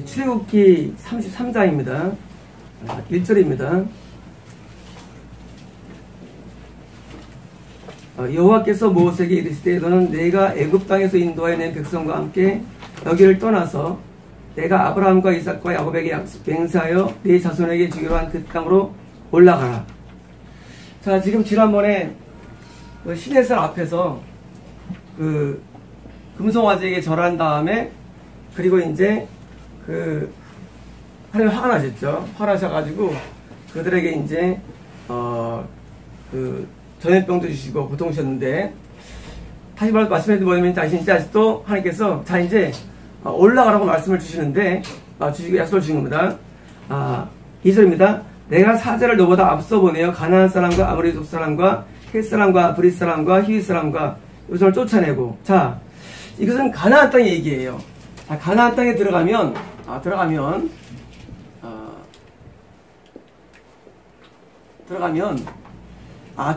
출애굽기 33장입니다. 1절입니다. 여호와께서 모세에게 이르시되 너는 내가 애굽 땅에서 인도하여 낸 백성과 함께 여기를 떠나서 내가 아브라함과 이삭과 야곱에게 맹세하여 네 자손에게 주기로 한 그 땅으로 올라가라. 자, 지금 지난번에 시내산 앞에서 금송아지에게 절한 다음에 그리고 이제 하나님 화가 나셨죠. 화나셔가지고 그들에게 이제 전염병도 주시고 고통 주셨는데, 다시 말씀해도 뭐냐면 이제 아직도 하나님께서 자 이제 올라가라고 말씀을 주시는데 주시고 약속을 주신 겁니다. 2절입니다. 내가 사자를 너보다 앞서 보내어 가나안 사람과 아모리족 사람과 헷 사람과 브릿 사람과 히윗 사람과 요성을 쫓아내고, 자 이것은 가나안 땅의 얘기예요. 자, 가나안 땅에 들어가면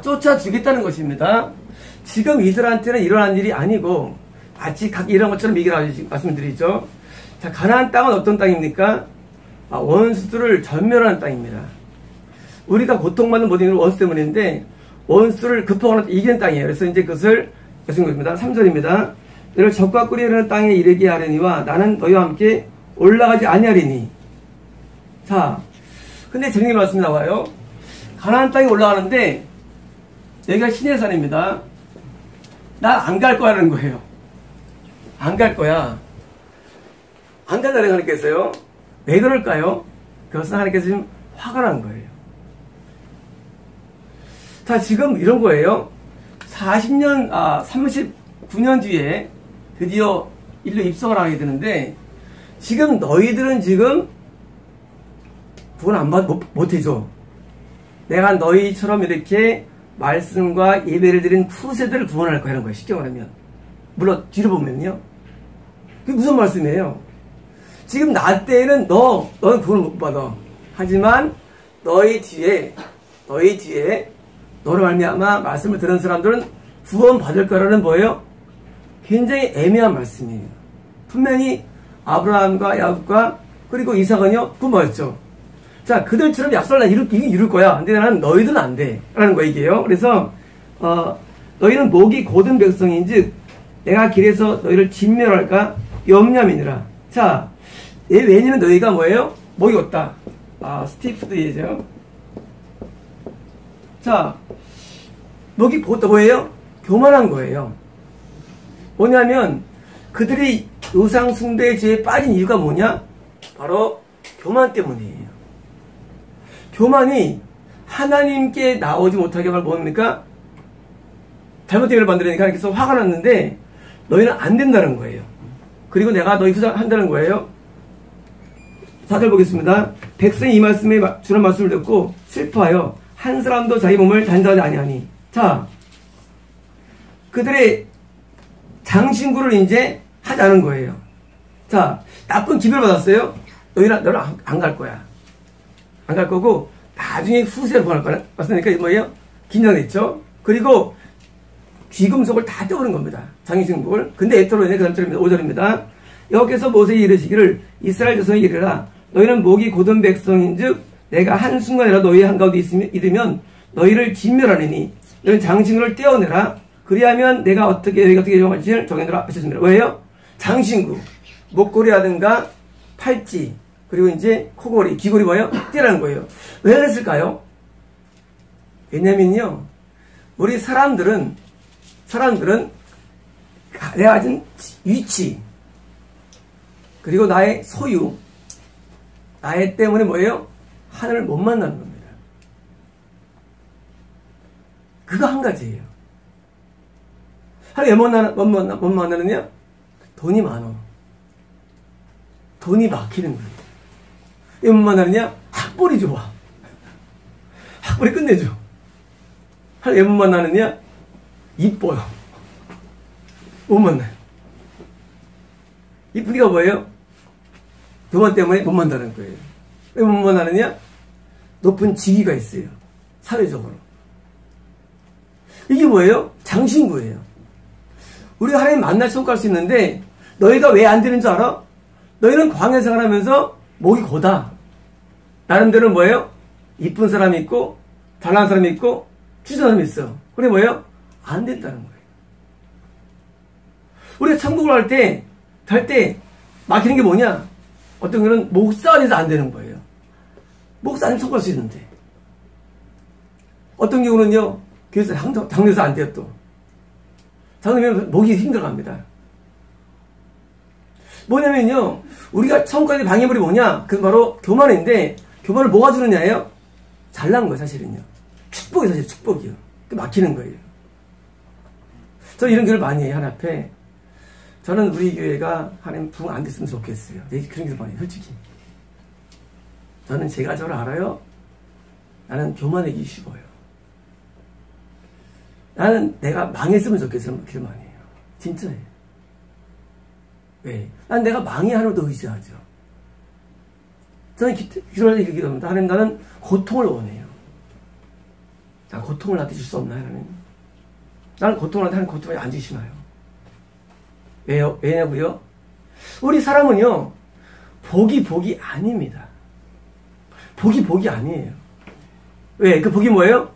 쫓아주겠다는 것입니다. 지금 이들한테는 일어난 일이 아니고 마치 각 이런 것처럼 얘기를 말씀드리죠. 자, 가나안 땅은 어떤 땅입니까? 원수들을 전멸하는 땅입니다. 우리가 고통받는 모든 일은 원수 때문인데 원수를 극복하는 이기는 땅이에요. 그래서 이제 그것을 말씀드립니다. 3절입니다. 너를 적과 꿀이 흐르는 땅에 이르게 하려니와 나는 너희와 함께 올라가지 아니하리니. 자, 근데 재밌는 말씀이 나와요. 가나안 땅에 올라가는데 여기가 시내산입니다. 나 안 갈 거야라는 거예요. 안 갈 거야. 안 간다는 하나님께서요. 왜 그럴까요? 그것은 하나님께서 지금 화가 난 거예요. 자, 지금 이런 거예요. 39년 뒤에 드디어 인류 입성을 하게 되는데, 지금 너희들은 지금 구원 못해줘. 내가 너희처럼 이렇게 말씀과 예배를 드린 후세들을 구원할 거라는 거예요. 쉽게 말하면. 물론 뒤로 보면요. 그게 무슨 말씀이에요? 지금 나 때에는 너는 구원을 못 받아. 하지만 너희 뒤에 너로 말미암아 말씀을 들은 사람들은 구원 받을 거라는 뭐예요? 굉장히 애매한 말씀이에요. 분명히 아브라함과 야곱과 그리고 이삭은요 부모였죠. 자, 그들처럼 약속을 이룰 거야. 근데 나는 너희들은 안 돼. 라는 거 이게요. 그래서 너희는 목이 곧은 백성인즉 내가 길에서 너희를 진멸할까 염려함이니라. 자, 왜냐면 너희가 뭐예요? 목이 곧다. 스티프드 예죠. 자, 목이 곧다 뭐예요? 교만한 거예요. 뭐냐면 그들이 우상 숭배의 죄에 빠진 이유가 뭐냐? 바로 교만 때문이에요. 교만이 하나님께 나오지 못하게 말 뭡니까? 잘못된 일을 만들으니까 하나님께서 화가 났는데 너희는 안 된다는 거예요. 그리고 내가 너희 후장한다는 거예요. 4절 보겠습니다. 백성이 이 말씀에 주는 말씀을 듣고 슬퍼하여 한 사람도 자기 몸을 단죄하지 아니하니. 자, 그들의 장신구를 이제 하자는 거예요. 자, 나쁜 기별을 받았어요. 너는 안 갈 거야. 안 갈 거고 나중에 후세를 보낼 거야. 맞습니까? 뭐예요? 긴장했죠. 그리고 귀금속을 다 떼버린 겁니다. 장신구를. 근데 애터로 인해 그 다음 절입니다. 5절입니다. 여호와께서 모세에게 이르시기를 이스라엘 자손에게 이르라. 너희는 목이 곧은 백성인즉 내가 한순간이라도 너희 한가운데 있으면 너희를 진멸하리니 너희는 장신구를 떼어내라. 그리하면 너희가 어떻게 정할지를 정해놓으라 하셨습니다. 왜요? 장신구, 목걸이라든가 팔찌, 그리고 이제 코걸이, 귀걸이 뭐예요? 떼라는 거예요. 왜 그랬을까요? 왜냐면요, 우리 사람들은 내가 가진 위치, 그리고 나의 소유, 나의 때문에 뭐예요? 하늘을 못 만나는 겁니다. 그거 한 가지예요. 하늘 왜 못 만나느냐? 돈이 많아. 돈이 막히는 거예요. 왜 못 만나느냐? 학벌이 좋아. 학벌이 끝내줘. 하늘 왜 못 만나느냐? 이뻐요. 못 만나요. 이쁘기가 뭐예요? 교만 때문에 못 만나는 거예요. 왜 못 만나느냐? 높은 직위가 있어요. 사회적으로. 이게 뭐예요? 장신구예요. 우리가 하나님 만날 수 없을 수 있는데 너희가 왜 안 되는 줄 알아? 너희는 광야 생활하면서 목이 고다. 나름대로 뭐예요? 이쁜 사람이 있고 잘난 사람이 있고 추천한 사람이 있어. 그래 뭐예요? 안 된다는 거예요. 우리가 천국을 갈 때 막히는 게 뭐냐? 어떤 경우는 목사 안에서 안 되는 거예요. 목사 안에서 천국 갈 수 있는데. 어떤 경우는요, 교회에서 장로에서 안 돼요, 또. 장로면 목이 힘들어갑니다. 뭐냐면요, 우리가 천국 가는 방해물이 뭐냐? 그건 바로 교만인데, 교만을 뭐가 주느냐예요? 잘난 거예요, 사실은요. 축복이 사실 축복이요. 막히는 거예요. 저는 이런 교회를 많이 해요, 하나 앞에. 저는 우리 교회가 하나님 부흥 안 됐으면 좋겠어요. 그런 게 많이 솔직히. 저는 제가 저를 알아요. 나는 교만하기 쉬워요. 나는 내가 망했으면 좋겠어요. 그런 말 아니에요. 진짜예요. 왜? 난 내가 망해야 하나도 의지하죠. 저는 기도할 때 이렇게 기도합니다. 하나님, 나는 고통을 원해요. 나 고통을 나한테 줄 수 없나요, 하나님? 나는 고통을 나한테 하나님 고통을 안 주시나요? 왜요? 왜냐고요? 우리 사람은요, 복이 아닙니다. 복이 아니에요. 왜? 그 복이 뭐예요?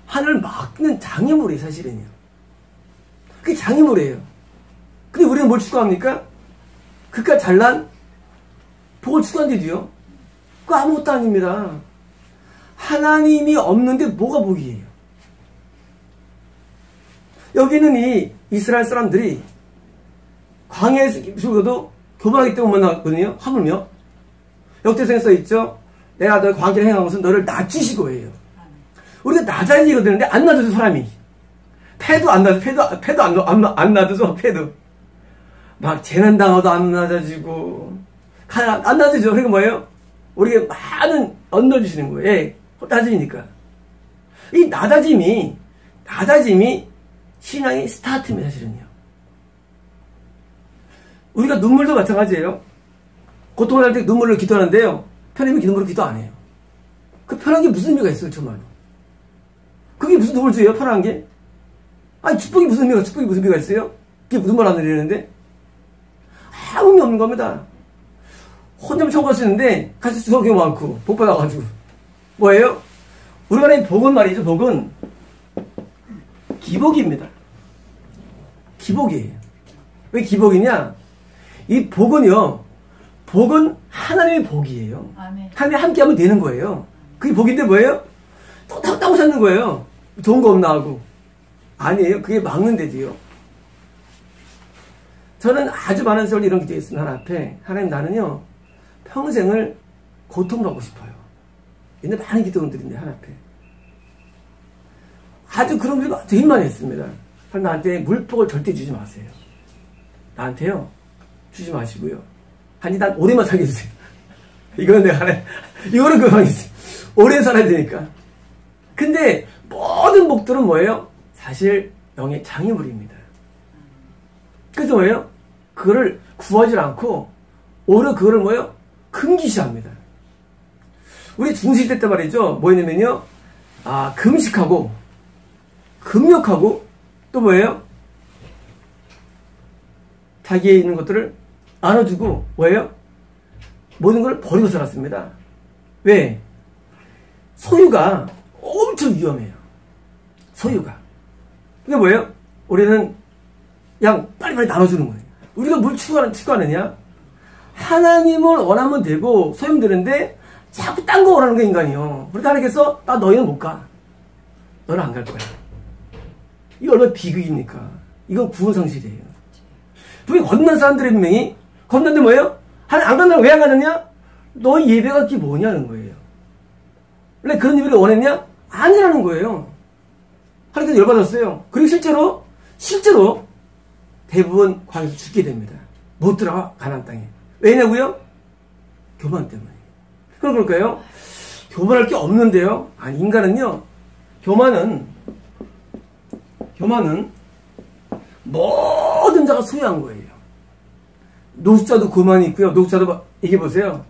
하늘을 막는 장애물이에요, 사실은요. 그게 장애물이에요. 근데 우리는 뭘 추구합니까? 그깟 잘난 복을 추구한데도요. 그거 아무것도 아닙니다. 하나님이 없는데 뭐가 복이에요? 여기는 이 이스라엘 사람들이 광야에서 죽어도 교만하기 때문에 만나거든요. 하물며 역대성에 써있죠. 내가 너의 광야를 행한 것은 너를 낮추시고 해요. 우리가 낮아지거든요. 근데 안 낮아져, 사람이. 패도 안 낮아져. 패도 안 낮아져. 패도 막 재난 당하도 안 낮아지고 안 낮아져. 그러니까 뭐예요? 우리가 많은 언덕을 주시는 거예요. 예, 낮아지니까. 이 낮아짐이 신앙의 스타트입니다, 사실은요. 우리가 눈물도 마찬가지예요. 고통을 할 때 눈물을 기도하는데요. 편하면 눈물을 기도 안 해요. 그 편한 게 무슨 의미가 있어요, 정말로. 그게 무슨 눈물 주예요, 편한 게? 아니, 축복이 무슨 의미가 있어요? 그게 눈물 안 흘리는데? 아무 의미 없는 겁니다. 혼자만 천국 갈 수 있는데, 같이 수고하기 많고, 복 받아가지고. 뭐예요? 우리나라의 복은 말이죠, 복은. 기복입니다. 기복이에요. 왜 기복이냐? 이 복은요, 복은 하나님의 복이에요. 아멘. 하나님이 함께하면 되는 거예요. 그게 복인데 뭐예요? 또 따고 찾는 거예요. 좋은 거 없나 하고. 아니에요. 그게 막는데도요. 저는 아주 많은 세월 이런 기도했습니다. 하나님 앞에. 하나님, 나는요, 평생을 고통받고 싶어요. 옛날 많은 기도원들인데, 하나님 앞에. 아주 그런 기도 되게 많이 했습니다. 하나님, 나한테 물복을 절대 주지 마세요. 나한테요, 주지 마시고요. 아니, 난 오래만 살게 해주세요. 이거는 내가 이거는 그만이지. 오래 살아야 되니까. 근데 모든 복들은 뭐예요? 사실 영의 장애물입니다. 그래서 뭐예요? 그거를 구하지 않고 오히려 그거를 뭐예요? 금기시합니다. 우리 중세 때 말이죠. 뭐였냐면요. 금식하고 금욕하고 또 뭐예요? 자기에 있는 것들을 나눠주고 뭐예요? 모든 걸 버리고 살았습니다. 왜? 소유가 엄청 위험해요. 소유가. 그게 뭐예요? 우리는 그냥 빨리빨리 나눠주는 거예요. 우리가 뭘 추구하느냐? 하나님을 원하면 되고 소용되는데 자꾸 딴 거 원하는 게 인간이요. 그러니까 하나님께서 나 너희는 못 가. 너는 안 갈 거야. 이거 얼마나 비극입니까? 이건 구원상실이에요. 분명히 건넌 사람들의 분명히 건넌데 뭐예요? 하나님 안 간다고 왜 안 가느냐? 너 예배가 그게 뭐냐는 거예요. 원래 그런 예배를 원했냐? 아니라는 거예요. 하나님께서 열받았어요. 그리고 실제로 대부분 광야에서 죽게 됩니다. 못 들어가 가나안 땅에. 왜냐고요? 교만 때문에. 그럼 그럴까요? 교만할 게 없는데요. 아니, 인간은요, 교만은 모든 자가 소유한 거예요. 노숙자도 교만이 있고요. 노숙자도 이게 보세요.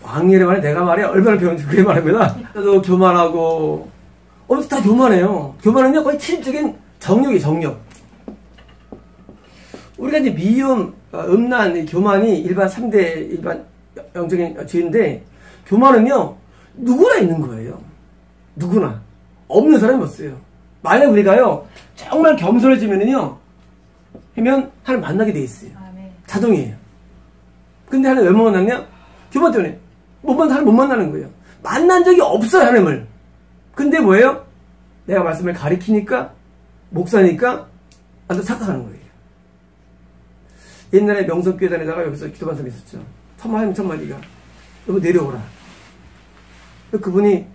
광야에 말해 내가 말이야 얼마나 배운지 그게 말합니다. 저도 교만하고 다 교만해요. 교만은요 거의 체질적인 정욕이 정욕. 우리가 이제 미움, 음란, 교만이 일반 3대 일반 영적인 죄인데, 교만은요, 누구나 있는 거예요. 누구나. 없는 사람이 없어요. 만약 우리가요, 정말 겸손해지면은요, 하면 하나님 만나게 돼 있어요. 자동이에요. 근데 하나님 왜 못 만났냐? 교만 때문에. 하나님 못 만나는 거예요. 만난 적이 없어요, 하나님을. 근데 뭐예요? 내가 말씀을 가리키니까, 목사니까, 안 더 착각하는 거예요. 옛날에 명성교회 다니다가 여기서 기도한 사람이 있었죠. 하나님 첫마디가, 여보 내려오라. 그분이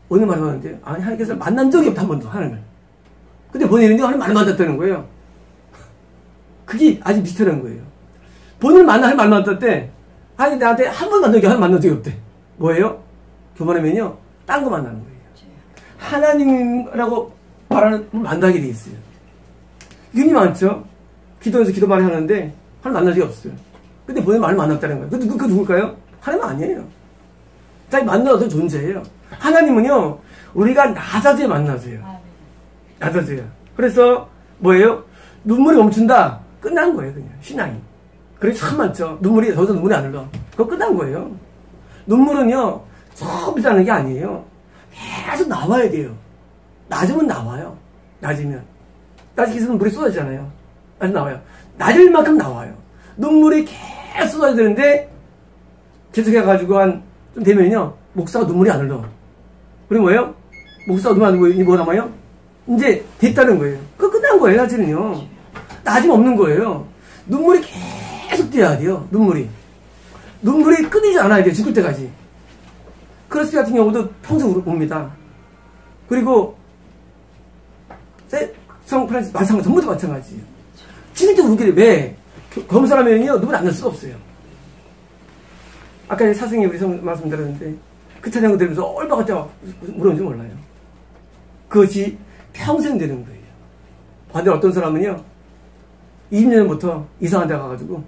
어느 말을 하는데, 아니, 하나님께서 만난 적이 없다, 한 번도, 하나님을. 근데 본인은 하나님 말 만났다는 거예요. 그게 아주 미스터리한 거예요. 본인을 하나님 말 만났대. 아니, 나한테 한 번 만난 적이 없대. 뭐예요? 교만하면요, 딴 거 만나는 거예요. 하나님이라고 말하는 분 만나게 돼 있어요. 이게 많죠? 기도해서 기도 많이 하는데, 하나님 만난 적이 없어요. 근데 본인 말 만났다는 거예요. 그 누굴까요? 하나님 아니에요. 자기 만나는 존재예요. 하나님은요, 우리가 낮아져야 만나세요. 낮아져야. 그래서, 뭐예요? 눈물이 멈춘다. 끝난 거예요, 그냥. 신앙이. 그래, 참 많죠. 더 이상 눈물이 안 흘러. 그거 끝난 거예요. 눈물은요, 처음 나는 게 아니에요. 계속 나와야 돼요. 낮으면 나와요. 낮으면. 낮으면 물이 쏟아지잖아요. 낮으면 나와요. 낮을 만큼 나와요. 눈물이 계속 쏟아져야 되는데, 계속 해가지고 좀 되면요, 목사가 눈물이 안 흘러. 그리고 뭐예요? 목사가 눈물 안 흘러. 이게 뭐 남아요? 이제 됐다는 거예요. 그거 끝난 거예요, 낮에는요. 낮으면 없는 거예요. 눈물이 계속 띄어야 돼요, 눈물이. 눈물이 끊이지 않아야 돼요, 죽을 때까지. 크로스 같은 경우도 평생 옵니다. 그리고, 성 프란시스 마찬가지, 전부 다 마찬가지예요. 진짜 웃기게 왜? 검사라면요, 눈물 안 날 수가 없어요. 아까 사생이 우리 말씀 드렸는데, 그 찬양을 들으면서 얼마나 그때 울었는지 몰라요. 그것이 평생 되는 거예요. 반대로 어떤 사람은요, 20년 전부터 이상한 데 가가지고,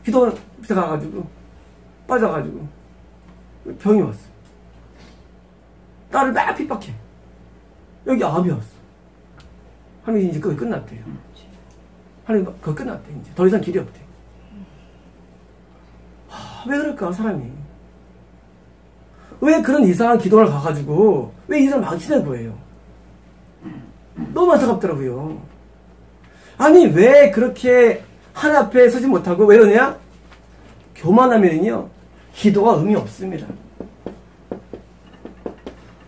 기도 밑에 가가지고, 빠져가지고, 병이 왔어. 딸을 막 핍박해. 여기 암이 왔어. 하나님 이제 그거 끝났대요. 하나님 그거 끝났대. 이제 더 이상 길이 없대. 왜 그럴까, 사람이? 왜 그런 이상한 기도를 가가지고, 왜 이 사람 망치는 거예요? 너무 안타깝더라고요. 아니, 왜 그렇게 하나님 앞에 서지 못하고, 왜 이러냐? 교만하면은요, 기도가 의미 없습니다.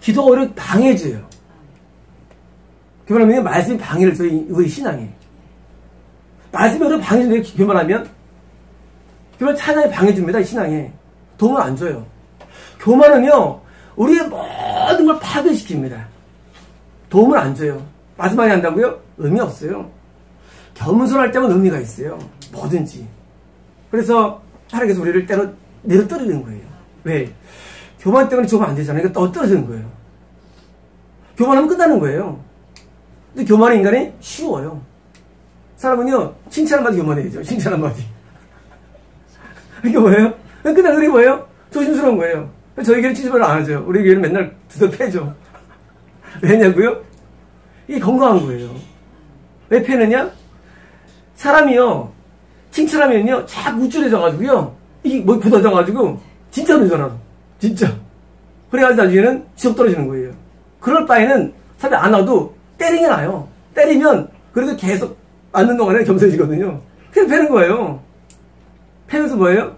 기도가 오히려 방해줘요. 교만하면 말씀이 방해를 줘요, 우리 신앙에. 말씀이 오히려 방해줘요, 교만하면. 교만 찬양이 방해줍니다, 이 신앙에. 도움을 안 줘요. 교만은요, 우리의 모든 걸 파괴시킵니다. 도움을 안 줘요. 말씀 많이 한다고요? 의미 없어요. 겸손할 때만 의미가 있어요. 뭐든지. 그래서 하나님께서 우리를 때로 내려 떨어지는 거예요. 왜? 교만 때문에 죽으면 안 되잖아요. 그러니까 떨어지는 거예요. 교만하면 끝나는 거예요. 근데 교만은 인간이 쉬워요. 사람은요, 칭찬 한마디 교만해야죠. 칭찬 한마디. 이게 뭐예요? 끝나는 그게 뭐예요? 조심스러운 거예요. 저희 교회는 칭찬을 안 하죠. 우리 교회는 맨날 두서 패죠. 왜냐고요? 이게 건강한 거예요. 왜 패느냐? 사람이요, 칭찬하면요, 자꾸 우쭐해져가지고요, 이게 뭐 굳어져가지고, 진짜 늦어나. 진짜. 그래가지고 나중에는 지옥 떨어지는 거예요. 그럴 바에는 사람이 안 와도 때리는 게 나아요. 때리면, 그래도 계속 맞는 동안에 겸손해지거든요. 그래서 패는 거예요. 패면서 뭐예요?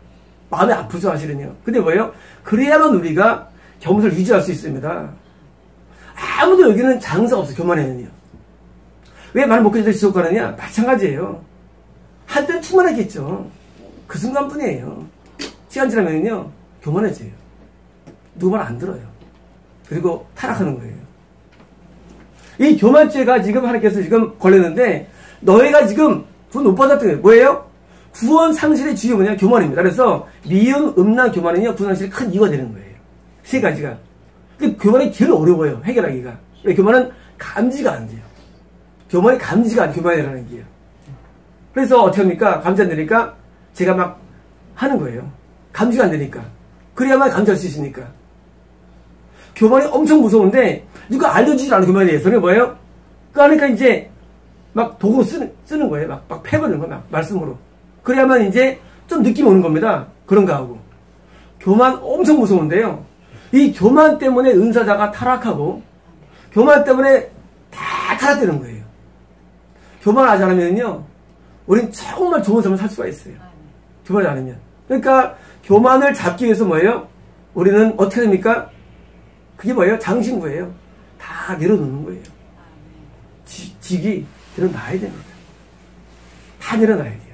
마음이 아프죠, 사실은요. 근데 뭐예요? 그래야만 우리가 겸손을 유지할 수 있습니다. 아무도 여기는 장사가 없어요, 교만에는요. 왜 말 못 해서 지옥 가느냐? 마찬가지예요. 한때는 충만했겠죠. 그 순간뿐이에요. 시간 지나면요, 교만해져요. 누구 말 안 들어요. 그리고 타락하는 거예요. 이 교만죄가 지금 하나님께서 지금 걸렸는데, 너희가 지금 구원 못 받았던 거예요. 뭐예요? 구원 상실의 주요 뭐냐? 교만입니다. 그래서 미움, 음란, 교만은요, 구원 상실의 큰 이유가 되는 거예요. 세 가지가. 근데 교만이 제일 어려워요, 해결하기가. 왜? 교만은 감지가 안 돼요. 교만이 감지가 안 돼요, 교만이라는 게요. 그래서 어떻게 합니까? 감지 안 되니까 제가 막 하는 거예요. 감지가 안 되니까. 그래야만 감지할 수 있으니까. 교만이 엄청 무서운데 누가 알려주지 않은 교만에 대해서는 뭐예요? 그러니까 이제 막 도구 쓰는 거예요. 막 패버리는 거예요. 막 말씀으로. 그래야만 이제 좀 느낌 오는 겁니다. 그런가 하고. 교만 엄청 무서운데요. 이 교만 때문에 은사자가 타락하고, 교만 때문에 다 타락되는 거예요. 교만하지 않으면요, 우린 정말 좋은 삶을 살 수가 있어요. 교만하지 않으면. 그러니까, 교만을 잡기 위해서 뭐예요? 우리는 어떻게 됩니까? 그게 뭐예요? 장신구예요. 다 내려놓는 거예요. 직이 내려놔야 됩니다. 다 내려놔야 돼요.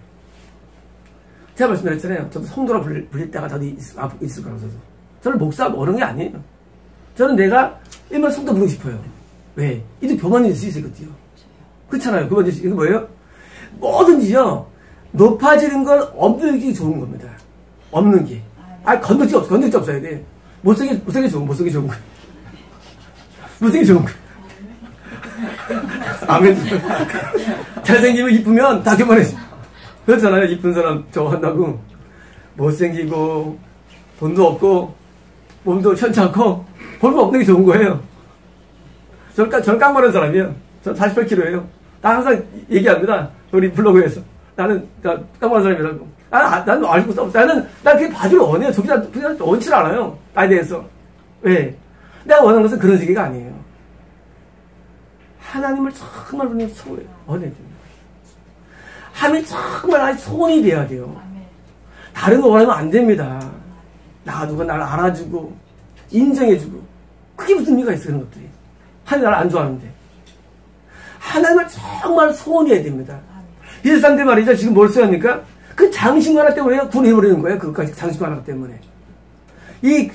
제가 말씀드렸잖아요. 저도 성도라 불릴 때가 저도 있을 거라고. 저는 목사 어려운 게 아니에요. 저는 내가 일반 성도 부르고 싶어요. 왜? 이도 교만일 수 있거든요. 그렇잖아요. 교만일 수, 이거 뭐예요? 뭐든지요, 높아지는 걸 없는 게 좋은 겁니다. 없는 게. 건들지 없어야 돼. 못생기 좋은 거. 못생기 좋은 거. 아멘. 잘생기면 이쁘면 다 교만해져. 그렇잖아요. 이쁜 사람 저거 한다고. 못생기고, 돈도 없고, 몸도 현찮고, 볼거 없는 게 좋은 거예요. 저는 깡마른 사람이에요. 저는 48kg예요. 나 항상 얘기합니다. 우리 블로그에서. 나는 깡마른 사람이라고. 나는 알고 있어. 난 그게 봐주를 원해요. 그냥 원치 않아요. 나에 대해서. 왜? 내가 원하는 것은 그런 세계가 아니에요. 하나님을 정말 원해야 됩니다. 하나님이 정말 아주 소원이 돼야 돼요. 다른 거 원하면 안 됩니다. 누가 나를 알아주고, 인정해주고. 그게 무슨 의미가 있어요, 그런 것들이. 하나님 나를 안 좋아하는데. 하나님을 정말 소원해야 됩니다. 이 세상들 말이죠. 지금 뭘 써야 합니까? 그 장신구 하나 때문에 구원해버리는 거예요. 그것까지 장신구 하나 때문에. 이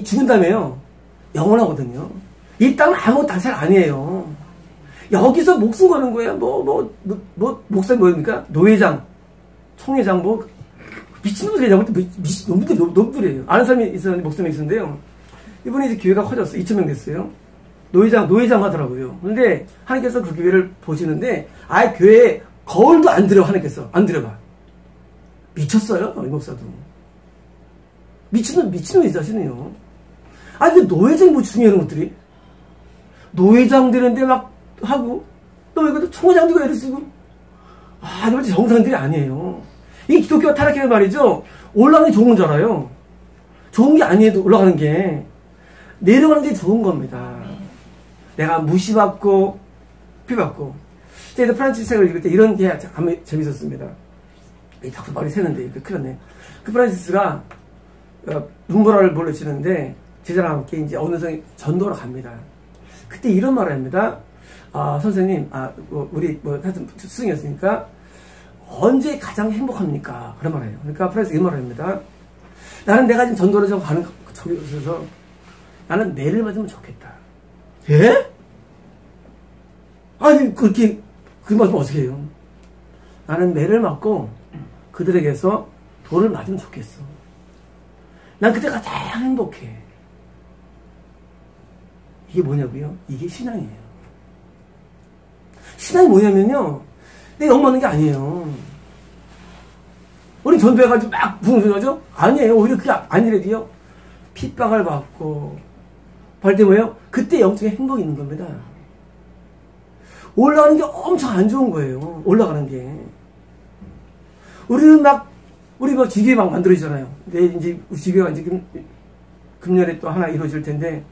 죽은 다음에요. 영원하거든요. 이 땅은 아무것도 잘 아니에요. 여기서 목숨 거는 거예요. 목사님 뭐입니까? 노회장, 총회장, 미친놈들이라고 할 때 놈들이에요. 아는 사람이 있었는데, 목사님이 있었는데요. 이번에 이제 교회가 커졌어요. 2,000명 됐어요. 노회장 하더라고요. 근데 하나님께서 그 교회를 보시는데, 아예 교회에 거울도 안 들여, 하나님께서. 안 들여봐. 미쳤어요, 이 목사도. 미친놈이 자신이요. 근데 노회장이 뭐 중요한 것들이? 노회장 되는데 막 하고, 또 이것도 총회장도 애를 쓰고, 정말 정상들이 아니에요. 이 기독교가 타락해서 말이죠. 올라가는 게 좋은 줄 알아요. 좋은 게 아니에도 올라가는 게. 내려가는 게 좋은 겁니다. 내가 무시받고, 피받고. 제가 프란치스 책을 읽을 때 이런 게 참 재밌었습니다. 자꾸 말이 새는데, 이렇게 큰일 났네. 그 프란치스가, 눈보라를 보내주는데, 제자랑 함께 이제 어느 성에 전도로 갑니다. 그때 이런 말을 합니다. 선생님, 우리, 하여튼, 스승이었으니까, 언제 가장 행복합니까? 그런 말을 해요. 그러니까 프란치스가 이런 말을 합니다. 나는 내가 지금 전도를 좀 가는 저기 있어서, 나는 매를 맞으면 좋겠다. 예? 그렇게, 그 말씀 어떻게 해요? 나는 매를 맞고, 그들에게서 돌을 맞으면 좋겠어. 난 그때 가장 행복해. 이게 뭐냐고요? 이게 신앙이에요. 신앙이 뭐냐면요, 내 욕먹는 게 아니에요. 우리 전도해가지고 막 부흥해가지고 아니에요. 오히려 그게 아니래도요, 핍박을 받고 할 때 뭐예요? 그때 영적인 행복이 있는 겁니다. 올라가는 게 엄청 안 좋은 거예요. 올라가는 게. 우리는 우리 지교회 막 만들어지잖아요. 근데 이제 지교회가 이제 금년에 또 하나 이루어질 텐데,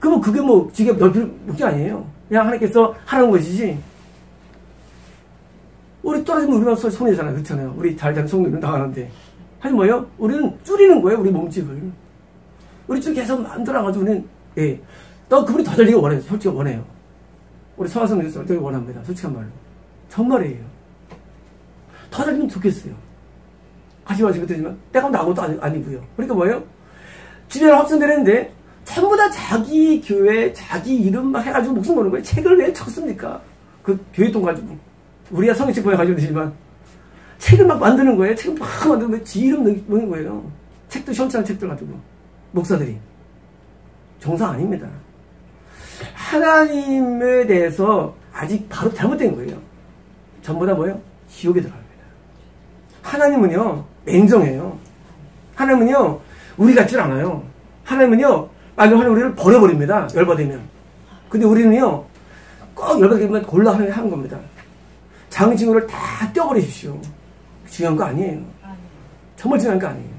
그게 지교회 넓힐 게 아니에요. 그냥 하나님께서 하라는 것이지. 우리 떨어지면 우리만 손해잖아요. 그렇잖아요. 우리 잘 되는 성도들은 나가는데. 하지만 뭐예요? 우리는 줄이는 거예요. 우리 몸집을. 우리 쭉 계속 만들어가지고 우리는, 너 그분이 더 달리기 원해요. 솔직히 원해요. 우리 서화성에서 되게 원합니다. 솔직한 말로. 정말이에요. 더 달리면 좋겠어요. 같이 마시고 되지만 내가 아무것도 아니고요. 그러니까 뭐예요? 주변으로 확산되는데 전부 다 자기 교회, 자기 이름 막 해가지고 목숨 거는 거예요. 책을 왜 쳤습니까? 그 교회 돈 가지고. 우리가 성의책 보여가지고 되지만 책을 막 만드는 거예요. 책을 막 만드는 거예요. 지 이름 넣는 거예요. 책도 시원찮은 책들 가지고. 목사들이. 정상 아닙니다. 하나님에 대해서 아직 바로 잘못된 거예요. 전부 다 뭐예요? 지옥에 들어갑니다. 하나님은요, 냉정해요. 하나님은요, 우리 같질 않아요. 하나님은요, 하나님 우리를 버려버립니다. 열받으면. 근데 우리는요, 꼭 열받으면 골라 하는 겁니다. 장신구를 다 떼어버리십시오. 중요한 거 아니에요. 정말 중요한 거 아니에요.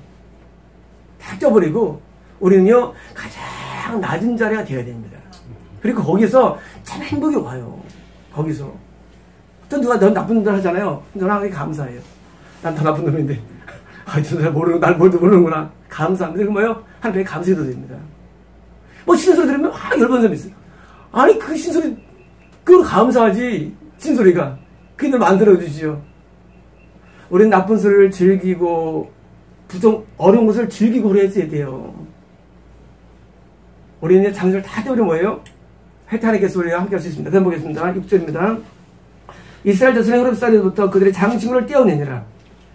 다 떼어버리고 우리는요 가장 낮은 자리가 되어야 됩니다. 그리고 거기서 참 행복이 와요. 거기서 또 누가 넌 나쁜 놈들 하잖아요. 너는 감사해요. 난 더 나쁜 놈인데 저 사람 모르는 날 뭘도 모르는구나. 감사합니다. 그리고 뭐요? 하나님께 감사해도 됩니다. 뭐 신소리 들으면 열받는 사람이 있어요. 아니 그 신소리 그걸 감사하지. 신소리가 그들 만들어주시죠. 우리는 나쁜 소리를 즐기고 어려운 것을 즐기고 그래야 돼요. 우리는 장소를 다 떼버리면 뭐예요? 혜택하는 소리와 함께 할 수 있습니다. 다음 보겠습니다. 6절입니다. 이스라엘 자손의 흐름살이부터 그들의 장신구를 떼어내니라.